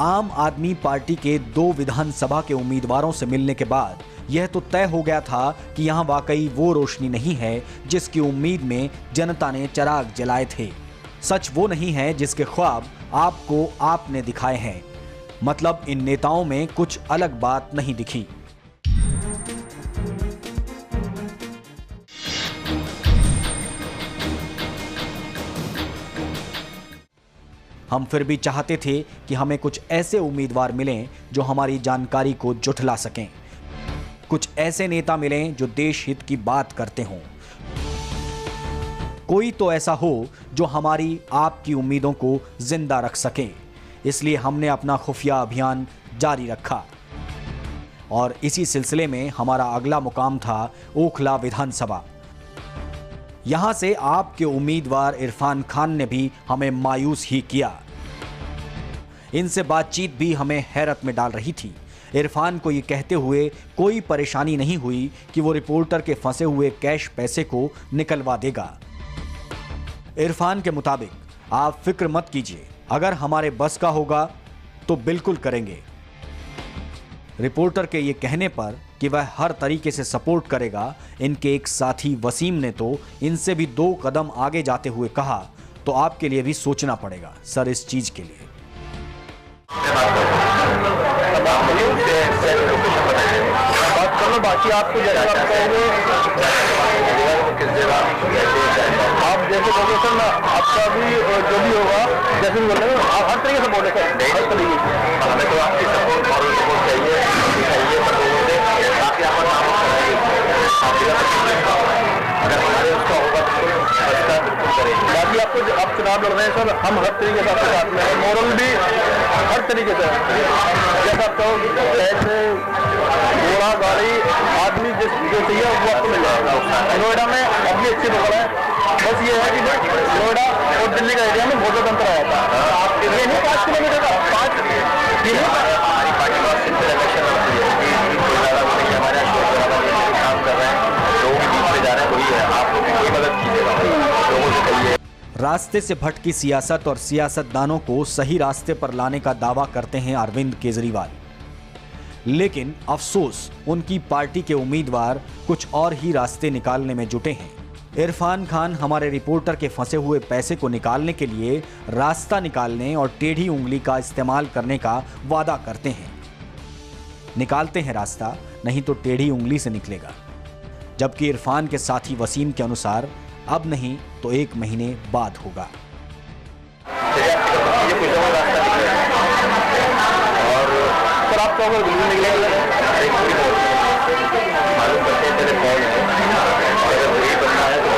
आम आदमी पार्टी के 2 विधानसभा के उम्मीदवारों से मिलने के बाद यह तो तय हो गया था कि यहाँ वाकई वो रोशनी नहीं है जिसकी उम्मीद में जनता ने चिराग जलाए थे। सच वो नहीं है जिसके ख्वाब आपको आपने दिखाए हैं। मतलब इन नेताओं में कुछ अलग बात नहीं दिखी। हम फिर भी चाहते थे कि हमें कुछ ऐसे उम्मीदवार मिलें जो हमारी जानकारी को जुठला सकें, कुछ ऐसे नेता मिलें जो देश हित की बात करते हों, कोई तो ऐसा हो जो हमारी आपकी उम्मीदों को जिंदा रख सके। इसलिए हमने अपना खुफिया अभियान जारी रखा और इसी सिलसिले में हमारा अगला मुकाम था ओखला विधानसभा। यहां से आपके उम्मीदवार इरफान खान ने भी हमें मायूस ही किया। इनसे बातचीत भी हमें हैरत में डाल रही थी। इरफान को ये कहते हुए कोई परेशानी नहीं हुई कि वो रिपोर्टर के फंसे हुए कैश पैसे को निकलवा देगा। इरफान के मुताबिक आप फिक्र मत कीजिए, अगर हमारे बस का होगा तो बिल्कुल करेंगे। रिपोर्टर के ये कहने पर कि वह हर तरीके से सपोर्ट करेगा, इनके एक साथी वसीम ने तो इनसे भी 2 कदम आगे जाते हुए कहा, तो आपके लिए भी सोचना पड़ेगा सर इस चीज के लिए। बाकी आपको जैसे आप कहोगे आप जैसे कहोगे सर, मैं आपका भी जो भी होगा जैसे भी बोले आप हर तरीके से बोले सर, हर तरीके से। हमें तो आपकी सपोर्ट मॉरल सपोर्ट चाहिए ताकि आप अगर हमारे उसका होगा तो बिल्कुल करेंगे। बाकी आपको आप चुनाव लड़ रहे हैं सर, हम हर तरीके से आपके साथ में हैं, मॉरल भी हर तरीके से। जैसा आप कहो पैसे घोड़ा गाड़ी आदमी जो चाहिए वो आपको मिल जाएगा। नोएडा में अपनी अच्छी पकड़ है, बस ये है कि नोएडा और दिल्ली का एरिया में बहुत ज़्यादा अंतर आया था। ये नहीं 5 किलोमीटर का 5 हमारी पार्टी बहुत सिंपल इलेक्शन होती है, हमारे काम कर रहे हैं, लोग बीच में जा रहे हैं, वही है। आप लोग कोई मदद कीजिएगा, लोगों से कहिए। रास्ते से भटकी सियासत और सियासतदानों को सही रास्ते पर लाने का दावा करते हैं अरविंद केजरीवाल, लेकिन अफसोस उनकी पार्टी के उम्मीदवार कुछ और ही रास्ते निकालने में जुटे हैं। इरफान खान हमारे रिपोर्टर के फंसे हुए पैसे को निकालने के लिए रास्ता निकालने और टेढ़ी उंगली का इस्तेमाल करने का वादा करते हैं। निकालते हैं रास्ता, नहीं तो टेढ़ी उंगली से निकलेगा। जबकि इरफान के साथी वसीम के अनुसार अब नहीं तो 1 महीने बाद होगा। और सर आपको अगर बिल्कुल निकलेगा मालूम करते हैं तेरे कॉल और अगर वही बनना है तो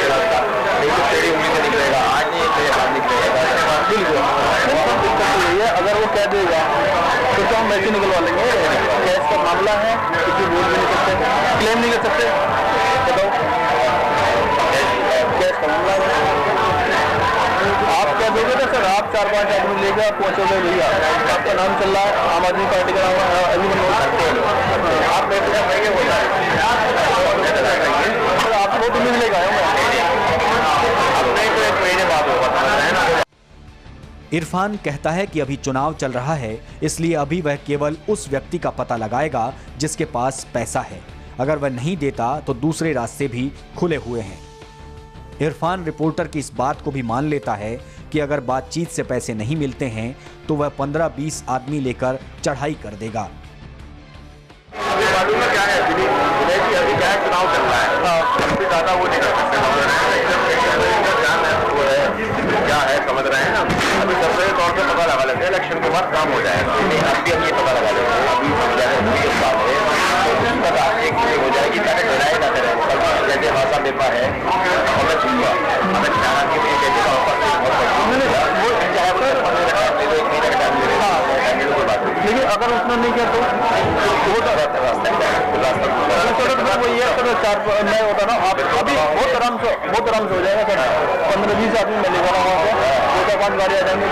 रास्ता नहीं तो तेरी उम्मीद से निकलेगा, आज नहीं तेरे हाथ निकलेगा। बिल्कुल दिक्कत यही है, अगर वो कह देगा तो हम वैसे निकलवा लेंगे। कैश का मामला है, किसी वोट भी नहीं सकते, क्लेम नहीं कर सकते, बताओ कैश का मामला है। आप क्या दोगे ना सर, आप 4-5 आदमी लेकर आप पहुँचोगे भैया, आपका नाम चल रहा है, आम आदमी पार्टी का नाम अभी आप आपको तो मिल लेगा इरफान कहता है कि अभी चुनाव चल रहा है, इसलिए अभी वह केवल उस व्यक्ति का पता लगाएगा जिसके पास पैसा है। अगर वह नहीं देता तो दूसरे रास्ते भी खुले हुए हैं। इरफान रिपोर्टर की इस बात को भी मान लेता है कि अगर बातचीत से पैसे नहीं मिलते हैं तो वह 15-20 आदमी लेकर चढ़ाई कर देगा। मालूम है क्या है अभी क्या है, चुनाव चल रहा है, हमसे ज्यादा वो नहीं कर सकते, क्या है समझ रहे हैं ना। अभी सरकारी तौर पर पता लगा लेते हैं, इलेक्शन के बाद काम हो जाएगा। अभी हम ये पता लगा लेते हैं, अभी एक चीज हो जाएगी, ताकि डराए ना करें। जैसे भाषा पेपर है हमें छूंगा, हमें चारा के लिए लेकिन अगर उसने नहीं किया तो होता रहता है रास्ता वही है सर। 4 नहीं होता ना, आप अभी बहुत आराम से हो जाएगा सर। 15-20 आदमी मिलेगा ना वहाँ पे, 2-4-5 गाड़ी आ जाएंगे,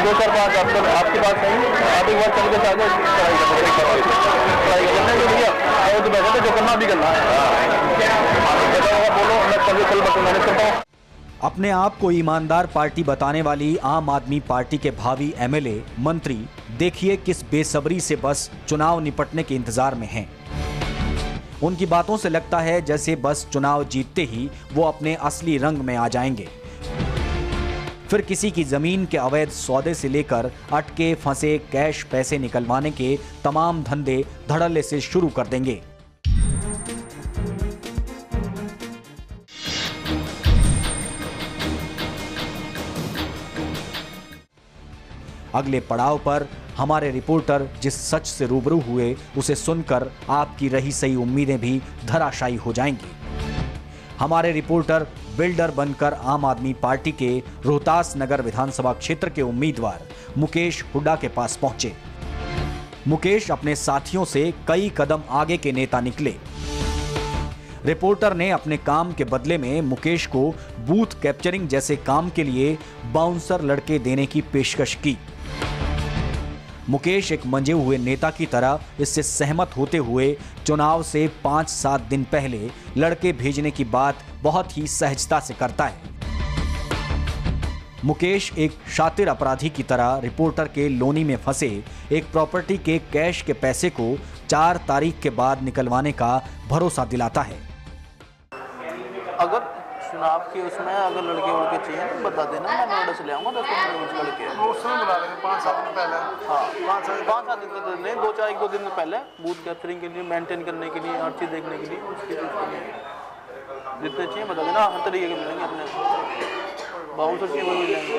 2-4-5 आपके पास नहीं, आप एक बार चल के आगे पढ़ाई करना भैया, तो बैठे जो करना भी करना है। बोलो मैं कल मैनेज करता हूँ। अपने आप को ईमानदार पार्टी बताने वाली आम आदमी पार्टी के भावी एमएलए मंत्री देखिए किस बेसब्री से बस चुनाव निपटने के इंतजार में हैं। उनकी बातों से लगता है जैसे बस चुनाव जीतते ही वो अपने असली रंग में आ जाएंगे, फिर किसी की जमीन के अवैध सौदे से लेकर अटके फंसे कैश पैसे निकलवाने के तमाम धंधे धड़ल्ले से शुरू कर देंगे। अगले पड़ाव पर हमारे रिपोर्टर जिस सच से रूबरू हुए उसे सुनकर आपकी रही सही उम्मीदें भी धराशायी हो जाएंगी। हमारे रिपोर्टर बिल्डर बनकर आम आदमी पार्टी के रोहतास नगर विधानसभा क्षेत्र के उम्मीदवार मुकेश हुड्डा के पास पहुंचे। मुकेश अपने साथियों से कई कदम आगे के नेता निकले। रिपोर्टर ने अपने काम के बदले में मुकेश को बूथ कैप्चरिंग जैसे काम के लिए बाउंसर लड़के देने की पेशकश की। मुकेश एक मंजे हुए नेता की तरह इससे सहमत होते हुए चुनाव से 5-7 दिन पहले लड़के भेजने की बात बहुत ही सहजता से करता है। मुकेश एक शातिर अपराधी की तरह रिपोर्टर के लोनी में फंसे एक प्रॉपर्टी के कैश के पैसे को 4 तारीख के बाद निकलवाने का भरोसा दिलाता है। अगर चुनाव के उसमें अगर लड़के चाहिए तो बता देना, मैं ऑर्डर से ले आऊँगा 10-15 लड़के। उस समय बुला लेंगे 5-7 दिन पहले। हाँ 5-7 दिन तो नहीं, 2-1-2 दिन पहले बूथ कैप्चरिंग के लिए, मेंटेन करने के लिए, हर चीज़ देखने के लिए, उसके लिए जितने चाहिए बता देना। हर तरीके के मिलेंगे अपने बाउंसर चाहिए वो मिल जाएंगे।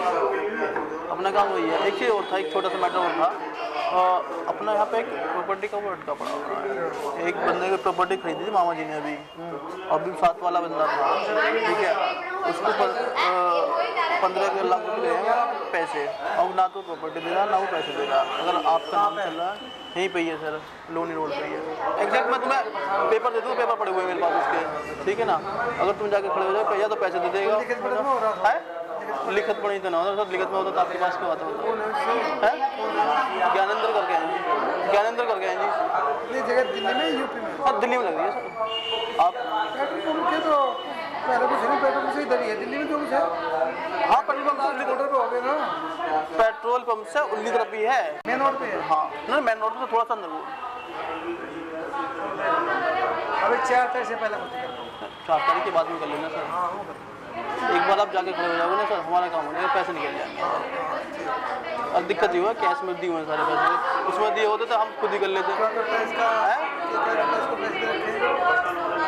अपना काम वही है। एक चीज़ और था, एक छोटा सा मैटर और था, अपना यहाँ पे एक प्रॉपर्टी का वो अटका पड़ा हुआ है। एक बंदे की प्रॉपर्टी खरीदी थी मामा जी ने अभी साथ वाला बंदा था, ठीक है, उसको 15 लाख रुपये हैं पैसे, अब ना तो प्रॉपर्टी दे रहा ना वो पैसे दे रहा। अगर आपका नाम चल रहा है यहीं पे ही है सर, लोनी रोड पे ही है एग्जैक्ट। मैं तुम्हें पेपर दे दूँ, पेपर पड़े हुए हैं मेरे पास उसके, ठीक है ना। अगर तुम जाके खड़े हो जाओ या तो पैसे दे देगा, लिखत पड़ी तो ना होता सर, लिखत में होता तो आपके पास क्यों आता होता है? ज्ञानेंद्र करके हैं जी, ज्ञानेंद्र करके हैं जी। ये जगह दिल्ली में यूपी में? हाँ दिल्ली में लग रही है सर। आप तो पहले कुछ नहीं, पेट्रोल पंप से इधर ही है, दिल्ली में जो कुछ है। हाँ पेट्रोल पंप से उल्ली तरफ हो गए ना, पेट्रोल पंप से उल्ली तरफ ही है, मेन रोड पे है। हाँ नहीं, मेन रोड से थोड़ा सा अंदर। अभी 4 तारीख से पहले 4 तारीख के बाद में कर लेना सर। एक बार आप जाके खड़े हो जाओगे ना सर, हमारा काम हो जाएगा, पैसे निकल जाएंगे। अब दिक्कत ये हुआ कैश में दिए हुए सारे पैसे, उसमें दिए होते तो हम खुद ही कर लेते।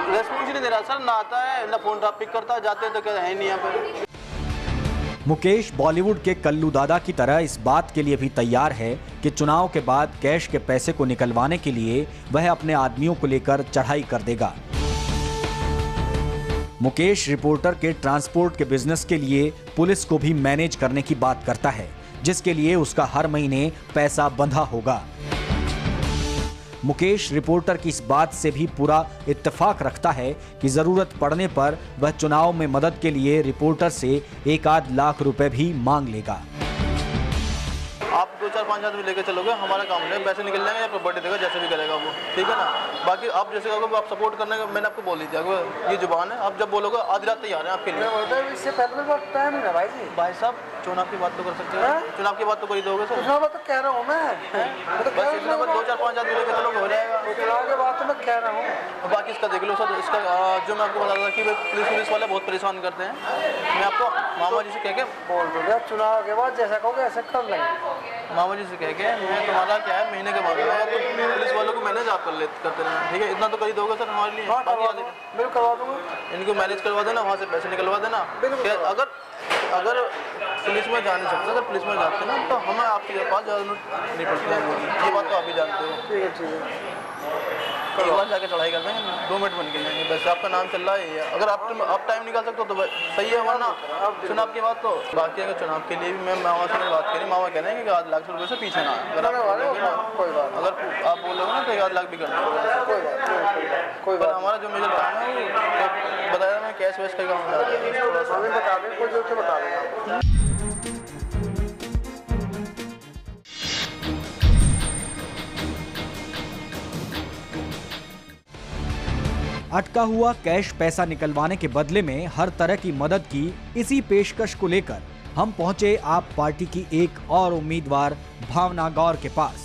रेस्पॉन्स नहीं दे रहा सर, ना आता है ना फोन पिक करता है, जाते हैं तो क्या है नहीं यहाँ पे। मुकेश बॉलीवुड के कल्लू दादा की तरह इस बात के लिए भी तैयार है कि चुनाव के बाद कैश के पैसे को निकलवाने के लिए वह अपने आदमियों को लेकर चढ़ाई कर देगा। मुकेश रिपोर्टर के ट्रांसपोर्ट के बिजनेस के लिए पुलिस को भी मैनेज करने की बात करता है, जिसके लिए उसका हर महीने पैसा बंधा होगा। मुकेश रिपोर्टर की इस बात से भी पूरा इत्तेफाक रखता है कि जरूरत पड़ने पर वह चुनाव में मदद के लिए रिपोर्टर से 1-8 लाख रुपए भी मांग लेगा। आप 2-4-5 आदमी लेके चलोगे, हमारा काम है, पैसे निकल जाएंगे या प्रॉपर्टी देगा, जैसे भी करेगा वो, ठीक है ना। बाकी आप जैसे कहोगे आप सपोर्ट करने का, मैंने आपको बोल दी थी, ये जुबान है, आप जब बोलोगे आधी रात तैयार है आपके लिए। इससे पहले तो टाइम है भाई जी। भाई साहब चुनाव की बात तो कर सकते हैं, चुनाव की बात तो कर ही दोगे सर। चुनाव तो कह रहा हूँ मैं, बस इतना 2-4-5 आदमी लेके चलोगे हो जाएगा। चुनाव के बाद तो मैं कह रहा हूँ। बाकी इसका देख लो सर, इसका जो मैं आपको बता रहा था कि पुलिस वाले बहुत परेशान करते हैं, मैं आपको मामा जी से कह के बोल दूँगा, चुनाव के बाद जैसा कहोगे ऐसा कर लेंगे। मामा जी से कह के मैं तुम्हारा क्या है महीने के बाद तो पुलिस वालों को मैनेज आप करते रहना, ठीक है, इतना तो कर ही दोगे सर हमारे लिए। बिल्कुल करवा दूँगा, इनको मैनेज करवा देना, वहाँ से पैसे निकलवा देना। अगर पुलिस में जा नहीं सकते, अगर पुलिस में जाते ना तो हमें आपके पास नहीं पड़ती है, ये बात तो आप भी जानते हो। ठीक है एक बार जाके चढ़ाई करते हैं, 2 मिनट बन के जाएंगे, वैसे आपका नाम चल रहा है। अगर आप टाइम निकाल सकते हो तो सही है, वरना चुनाव की बात तो बाकी अगर चुनाव के लिए भी मैं मामा से बात करी, मामा कह रहे हैं कि 1 लाख रुपये से पीछे ना, अगर आप बोलोगे ना तो 1 लाख भी कर देंगे, कोई बात। हमारा जो मेजर काम है वो बताया, मैं कैश वैश का काम बता दें, कोई जरूरत बता दें। अटका हुआ कैश पैसा निकलवाने के बदले में हर तरह की मदद की इसी पेशकश को लेकर हम पहुंचे आप पार्टी की एक और उम्मीदवार भावना गौर के पास।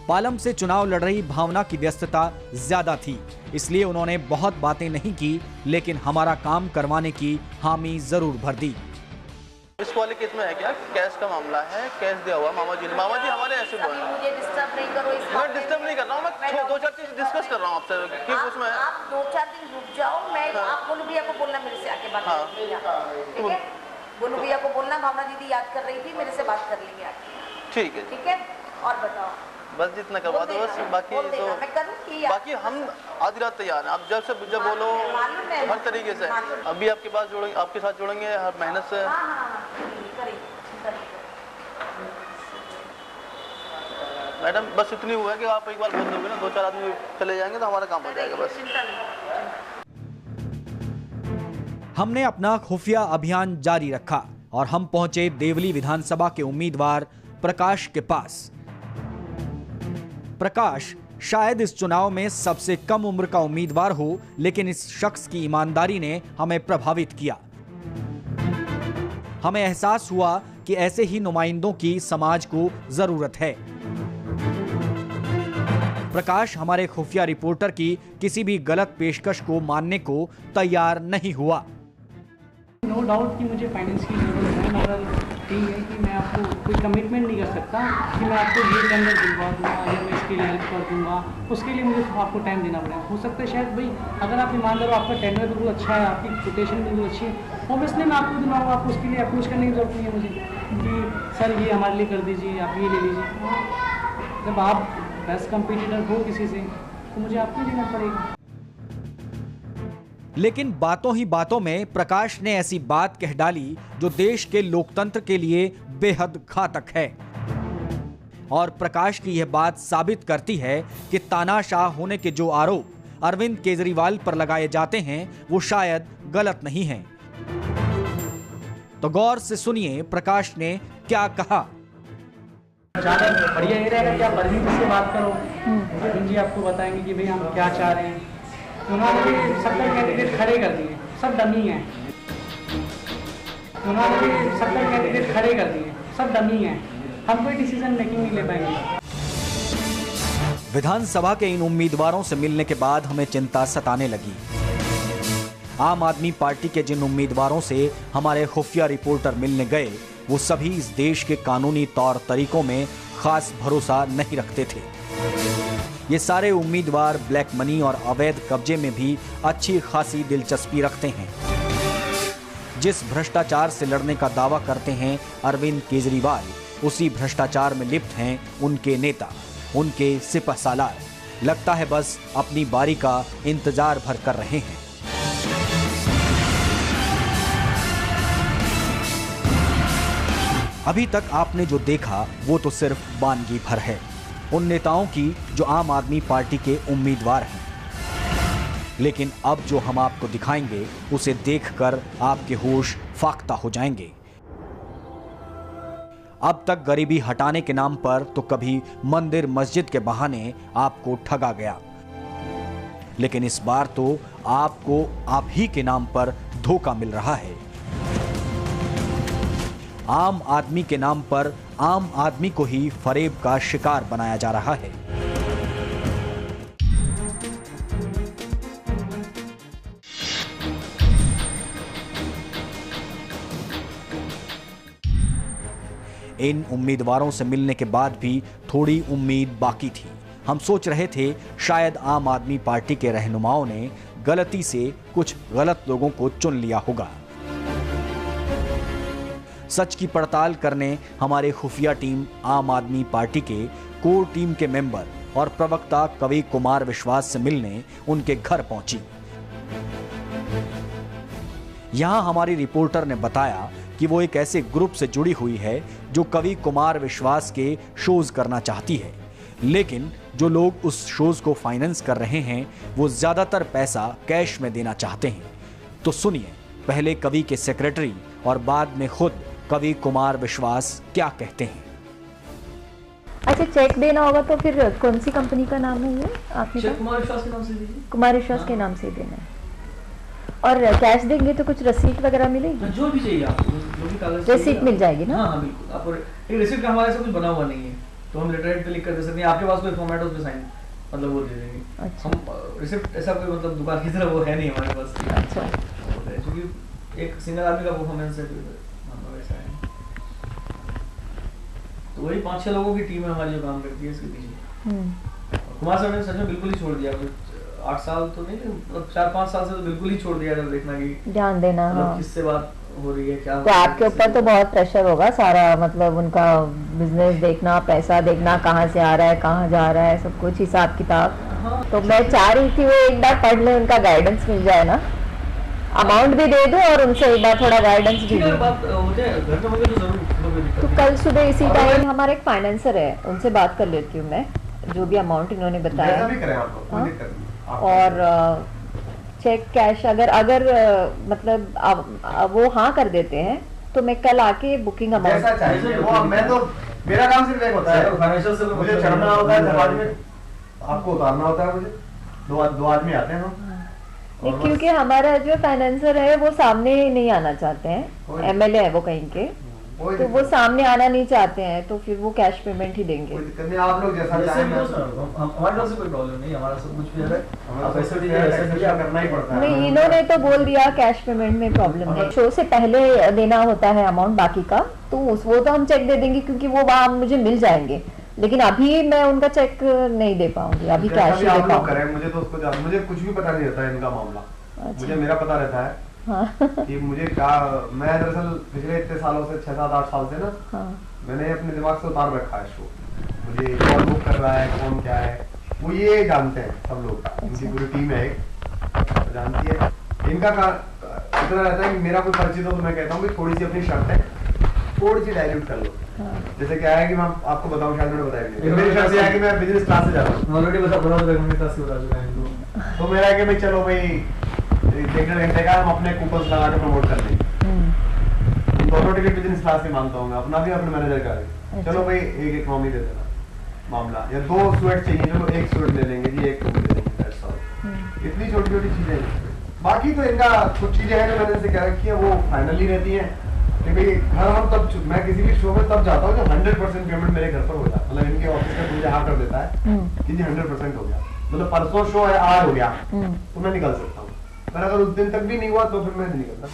पालम से चुनाव लड़ रही भावना की व्यस्तता ज्यादा थी, इसलिए उन्होंने बहुत बातें नहीं की, लेकिन हमारा काम करवाने की हामी जरूर भर दी। इस वाले केस में है क्या, कैश का मामला है, कैश दिया हुआ मामा जी हमारे ऐसे बोल रहे हैं। मुझे डिस्टर्ब नहीं करो, मैं डिस्टर्ब नहीं कर रहा हूँ, मैं 2-4 चीज डिस्कस कर रहा हूँ आपसे कि उसमें आप 2-4 दिन रुक जाओ, मैं आप बोलू भैया को बोलना मेरे से आके बात ठीक है, बोलू भैया को बोलना भावना दीदी याद कर रही थी, मेरे से बात कर लेंगे आके, ठीक है। और बताओ बस जितना करवा दो, बस बाकी तो बाकी हम आधी रात तैयार हैं, आप जब बोलो हर तरीके से अभी आपके पास जोड़ेंगे, आपके साथ जोड़ेंगे हर मेहनत से। मैडम बस इतनी हुआ है कि आप एक बार बोल दोगे ना, 2-4 आदमी चले जाएंगे तो हमारा काम हो जाएगा बस। हमने अपना खुफिया अभियान जारी रखा और हम पहुंचे देवली विधानसभा के उम्मीदवार प्रकाश के पास। प्रकाश शायद इस चुनाव में सबसे कम उम्र का उम्मीदवार हो, लेकिन इस शख्स की ईमानदारी ने हमें प्रभावित किया। हमें एहसास हुआ कि ऐसे ही नुमाइंदों की समाज को जरूरत है। प्रकाश हमारे खुफिया रिपोर्टर की किसी भी गलत पेशकश को मानने को तैयार नहीं हुआ। नो डाउट कि मुझे फाइनेंस की जरूरत है, मगर ठीक है कि मैं आपको कोई कमिटमेंट नहीं कर सकता कि मैं आपको ये टेंडर दिलवा दूंगा या मैं इसके लिए हेल्प कर दूंगा, उसके लिए मुझे आपको टाइम देना पड़ेगा। हो सकता है शायद भाई अगर आप ईमानदार हो, आपका टेंडर बिल्कुल अच्छा है, आपकी कोटेशन बिल्कुल अच्छी है, ऑब्वियसली मैं आपको दिलाऊंगा, आपको उसके लिए अप्रोच करने की जरूरत नहीं है मुझे कि सर ये हमारे लिए कर दीजिए, आप ये ले लीजिए। जब आप बेस्ट कंपटीटर हो किसी से तो मुझे आपको देना पड़ेगा। लेकिन बातों ही बातों में प्रकाश ने ऐसी बात कह डाली जो देश के लोकतंत्र के लिए बेहद घातक है। और प्रकाश की यह बात साबित करती है कि तानाशाह होने के जो आरोप अरविंद केजरीवाल पर लगाए जाते हैं वो शायद गलत नहीं हैं। तो गौर से सुनिए प्रकाश ने क्या कहा। बढ़िया ये रहेगा कि आप अरविंद से बात करो, अरविंद जी आपको बताएंगे कि भाई हम क्या चाह रहे हैं। उन्होंने 70 कैंडिडेट खड़े कर दिए, सब डमी हैं। उन्होंने 70 कैंडिडेट खड़े कर दिए, सब डमी हैं। हम कोई डिसीजन मेकिंग नहीं ले पाएंगे। विधानसभा के इन उम्मीदवारों से मिलने के बाद हमें चिंता सताने लगी। आम आदमी पार्टी के जिन उम्मीदवारों से हमारे खुफिया रिपोर्टर मिलने गए वो सभी इस देश के कानूनी तौर तरीकों में खास भरोसा नहीं रखते थे। ये सारे उम्मीदवार ब्लैक मनी और अवैध कब्जे में भी अच्छी खासी दिलचस्पी रखते हैं। जिस भ्रष्टाचार से लड़ने का दावा करते हैं अरविंद केजरीवाल, उसी भ्रष्टाचार में लिप्त हैं उनके नेता, उनके सिपहसालार। लगता है बस अपनी बारी का इंतजार भर कर रहे हैं। अभी तक आपने जो देखा वो तो सिर्फ बानगी भर है। उन नेताओं की जो आम आदमी पार्टी के उम्मीदवार हैं। लेकिन अब जो हम आपको दिखाएंगे उसे देखकर आपके होश फाख्ता हो जाएंगे। अब तक गरीबी हटाने के नाम पर तो कभी मंदिर मस्जिद के बहाने आपको ठगा गया, लेकिन इस बार तो आपको आप ही के नाम पर धोखा मिल रहा है। आम आदमी के नाम पर आम आदमी को ही फरेब का शिकार बनाया जा रहा है। इन उम्मीदवारों से मिलने के बाद भी थोड़ी उम्मीद बाकी थी। हम सोच रहे थे शायद आम आदमी पार्टी के रहनुमाओं ने गलती से कुछ गलत लोगों को चुन लिया होगा। सच की पड़ताल करने हमारे खुफिया टीम आम आदमी पार्टी के कोर टीम के मेंबर और प्रवक्ता कवि कुमार विश्वास से मिलने उनके घर पहुंची। यहां हमारी रिपोर्टर ने बताया कि वो एक ऐसे ग्रुप से जुड़ी हुई है जो कवि कुमार विश्वास के शोज करना चाहती है, लेकिन जो लोग उस शोज को फाइनेंस कर रहे हैं वो ज्यादातर पैसा कैश में देना चाहते हैं। तो सुनिए पहले कवि के सेक्रेटरी और बाद में खुद कवि कुमार विश्वास क्या कहते हैं। अच्छा, चेक देना होगा तो फिर कौन सी कंपनी का नाम है ये आपने कहा? कुमार विश्वास के नाम से दीजिए। कुमार विश्वास के नाम से देना है। और कैश देंगे तो कुछ रसीद वगैरह मिलेगी? जो भी चाहिए आपको, जो भी कागज रसीद मिल जाएगी ना? हाँ बिल्कुल। आपको एक रसीद का हमारे से कुछ बना हुआ नहीं है, तो हम लेटर पे लिख कर दे सकते हैं। आपके पास कोई फॉर्मेट उस पे साइन मतलब वो दे देंगे। अच्छा। हम रिसिप्ट ऐसा कोई मतलब दुकान की तरह वो है नहीं हमारे पास। अच्छा। क्योंकि एक सिंगल आदमी का परफॉर्मेंस है वैसा है। तो वही 5-6 लोगों की टीम है हमारी जो काम करती है इसके पीछे। कुमार सर ने सच में बिल्कुल ही छोड़ दिया। 8 साल तो नहीं, मतलब 4-5 साल से तो बिल्कुल ही छोड़ दिया जब देखना कि ध्यान देना। मतलब किससे बात हो रही है क्या। तो आपके ऊपर तो बहुत प्रेशर होगा सारा, मतलब उनका बिजनेस देखना, पैसा देखना, कहाँ से आ रहा है कहाँ जा रहा है, सब कुछ हिसाब किताब। हाँ। तो मैं चाह रही थी वो एक बार पढ़ ले, उनका गाइडेंस मिल जाए ना, अमाउंट भी दे दो और उनसे एक बार थोड़ा गाइडेंस भी दो। तो कल सुबह इसी टाइम हमारा एक फाइनेंसर है, उनसे बात कर लेती हूँ मैं, जो भी अमाउंट इन्होंने बताया। और चेक कैश अगर मतलब वो हाँ कर देते हैं तो मैं कल आके बुकिंग अमाउंट। मैं तो मेरा काम सिर्फ एक होता है, मुझे चढ़ना होता है दरवाजे में, आपको उतारना होता है। मुझे दो आदमी आते हैं हम। क्योंकि हमारा जो फाइनेंसर है वो सामने नहीं आना चाहते हैं, एमएलए है वो कहीं के, तो वो सामने आना नहीं चाहते हैं, तो फिर वो कैश पेमेंट ही देंगे। आप लोग जैसा चाहें। हमारे तरफ से कोई प्रॉब्लम नहीं, हमारा सब कुछ भी है, आप ऐसे दीजिए ऐसे करना ही पड़ता है। नहीं, इन्होंने तो बोल दिया कैश पेमेंट में प्रॉब्लम नहीं, शो से पहले देना होता है अमाउंट बाकी का, तो वो तो हम चेक दे देंगे क्योंकि वो वहाँ मुझे मिल जाएंगे, लेकिन अभी मैं उनका चेक नहीं दे पाऊंगी, अभी कैश ही दे पाऊंगी। मुझे तो उसको मुझे कुछ भी पता नहीं रहता है इनका मामला। अच्छा। मुझे मेरा पता रहता है। हाँ। कि मुझे क्या, मैं दरअसल पिछले इतने सालों से 6-7-8 साल से ना, हाँ। मैंने अपने दिमाग से उतार रखा है शो। मुझे कौन बुक कर रहा है, कौन क्या है, वो ये जानते हैं सब लोग। अच्छा। इनकी पूरी टीम है एक, जानती है। इनका इतना रहता है कि मेरा कोई परिचित हो तो मैं कहता हूँ कि थोड़ी सी अपनी शर्त है थोड़ी सी डाइल्यूट कर लो। हाँ। जैसे क्या है कि मैं आपको बताऊं, शायद मैंने बताया मेरी शर्त है कि मैं बिजनेस क्लास से जाता हूँ ऑलरेडी, बता चुका है। तो मेरा है कि भाई चलो भाई 1-1.5 घंटे का हम अपने कूपन्स लगा के प्रमोट कर देंगे। दोनों टिकट बिजनेस क्लास से मानता हूँ मैं, अपना भी अपने मैनेजर का भी। चलो भाई एक इकोनॉमी दे देना मामला, या 2 स्वेट चाहिए, चलो 1 स्वेट ले लेंगे जी, 1 टोपी दे देंगे। इतनी छोटी छोटी चीजें। बाकी तो इनका कुछ चीजें हैं जो मैंने इनसे क्या रखी है वो फाइनली रहती है कि भाई हर हम तब मैं किसी भी शो में तब जाता हूँ जब 100% पेमेंट मेरे घर पर हो जाए। मतलब इनके ऑफिस में मुझे हाँ कर देता है कि जी 100% हो गया, मतलब परसों शो है आज हो गया तो मैं निकल सकता हूँ, पर अगर उस दिन तक भी नहीं हुआ तो फिर मैं नहीं निकलता।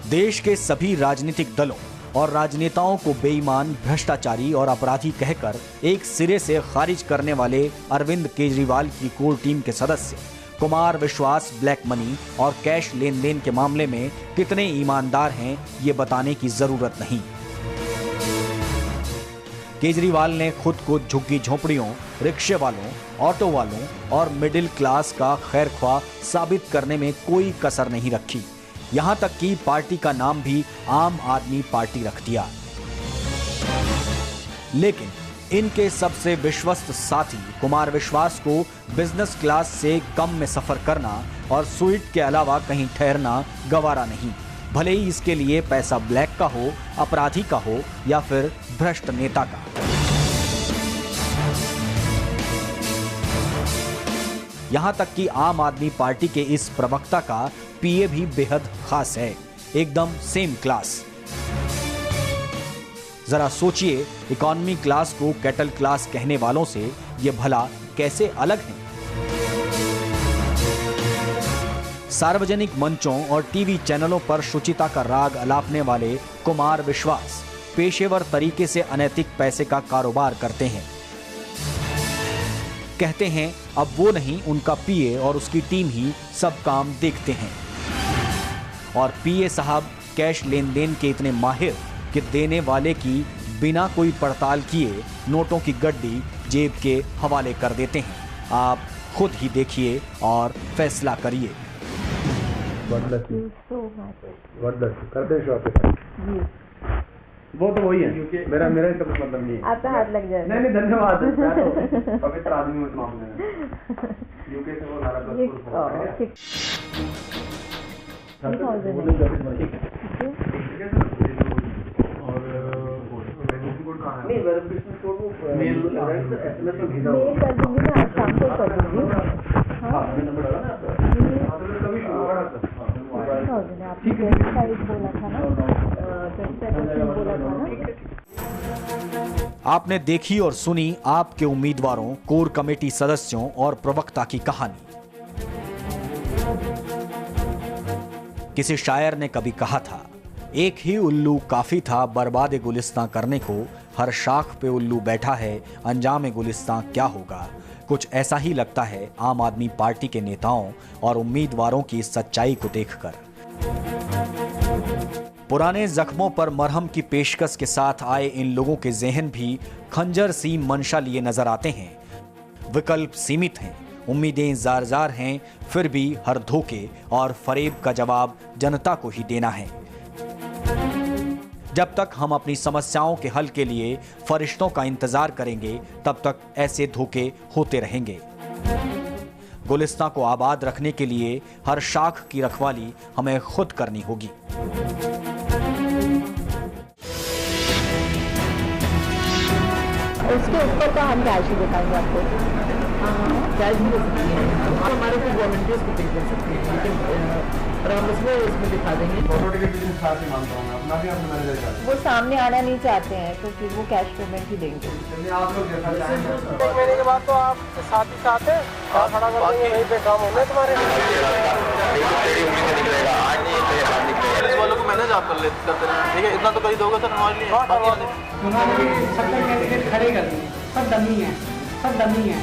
देश के सभी राजनीतिक दलों और राजनेताओं को बेईमान, भ्रष्टाचारी और अपराधी कहकर एक सिरे से खारिज करने वाले अरविंद केजरीवाल की कोर टीम के सदस्य कुमार विश्वास ब्लैक मनी और कैश लेन देन के मामले में कितने ईमानदार हैं ये बताने की जरूरत नहीं। केजरीवाल ने खुद को झुग्गी झोंपड़ियों, रिक्शे वालों, ऑटो वालों और मिडिल क्लास का खैरख्वाह साबित करने में कोई कसर नहीं रखी। यहां तक कि पार्टी का नाम भी आम आदमी पार्टी रख दिया। लेकिन इनके सबसे विश्वस्त साथी कुमार विश्वास को बिजनेस क्लास से कम में सफर करना और स्वीट के अलावा कहीं ठहरना गवारा नहीं, भले ही इसके लिए पैसा ब्लैक का हो, अपराधी का हो या फिर भ्रष्ट नेता का। यहां तक कि आम आदमी पार्टी के इस प्रवक्ता का पीए भी बेहद खास है, एकदम सेम क्लास। जरा सोचिए, इकोनॉमी क्लास को कैटल क्लास कहने वालों से ये भला कैसे अलग हैं? सार्वजनिक मंचों और टीवी चैनलों पर शुचिता का राग अलापने वाले कुमार विश्वास पेशेवर तरीके से अनैतिक पैसे का कारोबार करते हैं। कहते हैं अब वो नहीं, उनका पीए और उसकी टीम ही सब काम देखते हैं। और पीए साहब कैश लेन देन के इतने माहिर कि देने वाले की बिना कोई पड़ताल किए नोटों की गड्डी जेब के हवाले कर देते हैं। आप खुद ही देखिए और फैसला करिए। वो तो वही है, मेरा इसका कुछ मतलब नहीं है। आपका हाथ लग जाए। नहीं धन्यवाद, पवित्र आदमी हूँ इस मामले में। यूके से वो सारा नहीं, वेरिफिकेशन कोड वो मेल एसएमएस में भेजा हुआ मेल कर दूंगी मैं, आज शाम को कर दूंगी। हाँ, नंबर डाला ना आपका। कभी आपने 25 बोला था ना, 25 बोला था ना। आपने देखी और सुनी आपके उम्मीदवारों, कोर कमेटी सदस्यों और प्रवक्ता की कहानी। किसी शायर ने कभी कहा था, एक ही उल्लू काफी था बर्बाद गुलिस्तां करने को, हर शाख पे उल्लू बैठा है, अंजाम गुलिस्तां क्या होगा। कुछ ऐसा ही लगता है आम आदमी पार्टी के नेताओं और उम्मीदवारों की सच्चाई को देखकर। पुराने जख्मों पर मरहम की पेशकश के साथ आए इन लोगों के जहन भी खंजर सी मंशा लिए नजर आते हैं। विकल्प सीमित हैं, उम्मीदें जार-जार हैं, फिर भी हर धोखे और फरेब का जवाब जनता को ही देना है। जब तक हम अपनी समस्याओं के हल के लिए फरिश्तों का इंतजार करेंगे, तब तक ऐसे धोखे होते रहेंगे। गुलिस्तां को आबाद रखने के लिए हर शाख की रखवाली हमें खुद करनी होगी। उसके ऊपर का हम कैश ही बताएंगे आपको। कैश भी दे सकती हैं, हमारे को वॉलंटियर्स को पे कर सकते हैं, लेकिन और हम इसमें दिखा देंगे। फोटो टिकट भी साथ ही मांगता हूँ, अपना भी अपने मैनेजर का। वो सामने आना नहीं चाहते हैं तो फिर वो कैश पेमेंट ही देंगे। चलिए आप लोग जैसा चाहें। 1 महीने के बाद तो आप साथ ही साथ है, खड़ा कर देंगे, वहीं पे काम होंगे तुम्हारे। पुलिस वालों को मैनेज आप कर लेते करते हैं, ठीक है, इतना तो कर ही दोगे सर हमारे लिए। उन्होंने 70 कैंडिडेट खड़े कर दिए, सब डमी है, सब डमी है।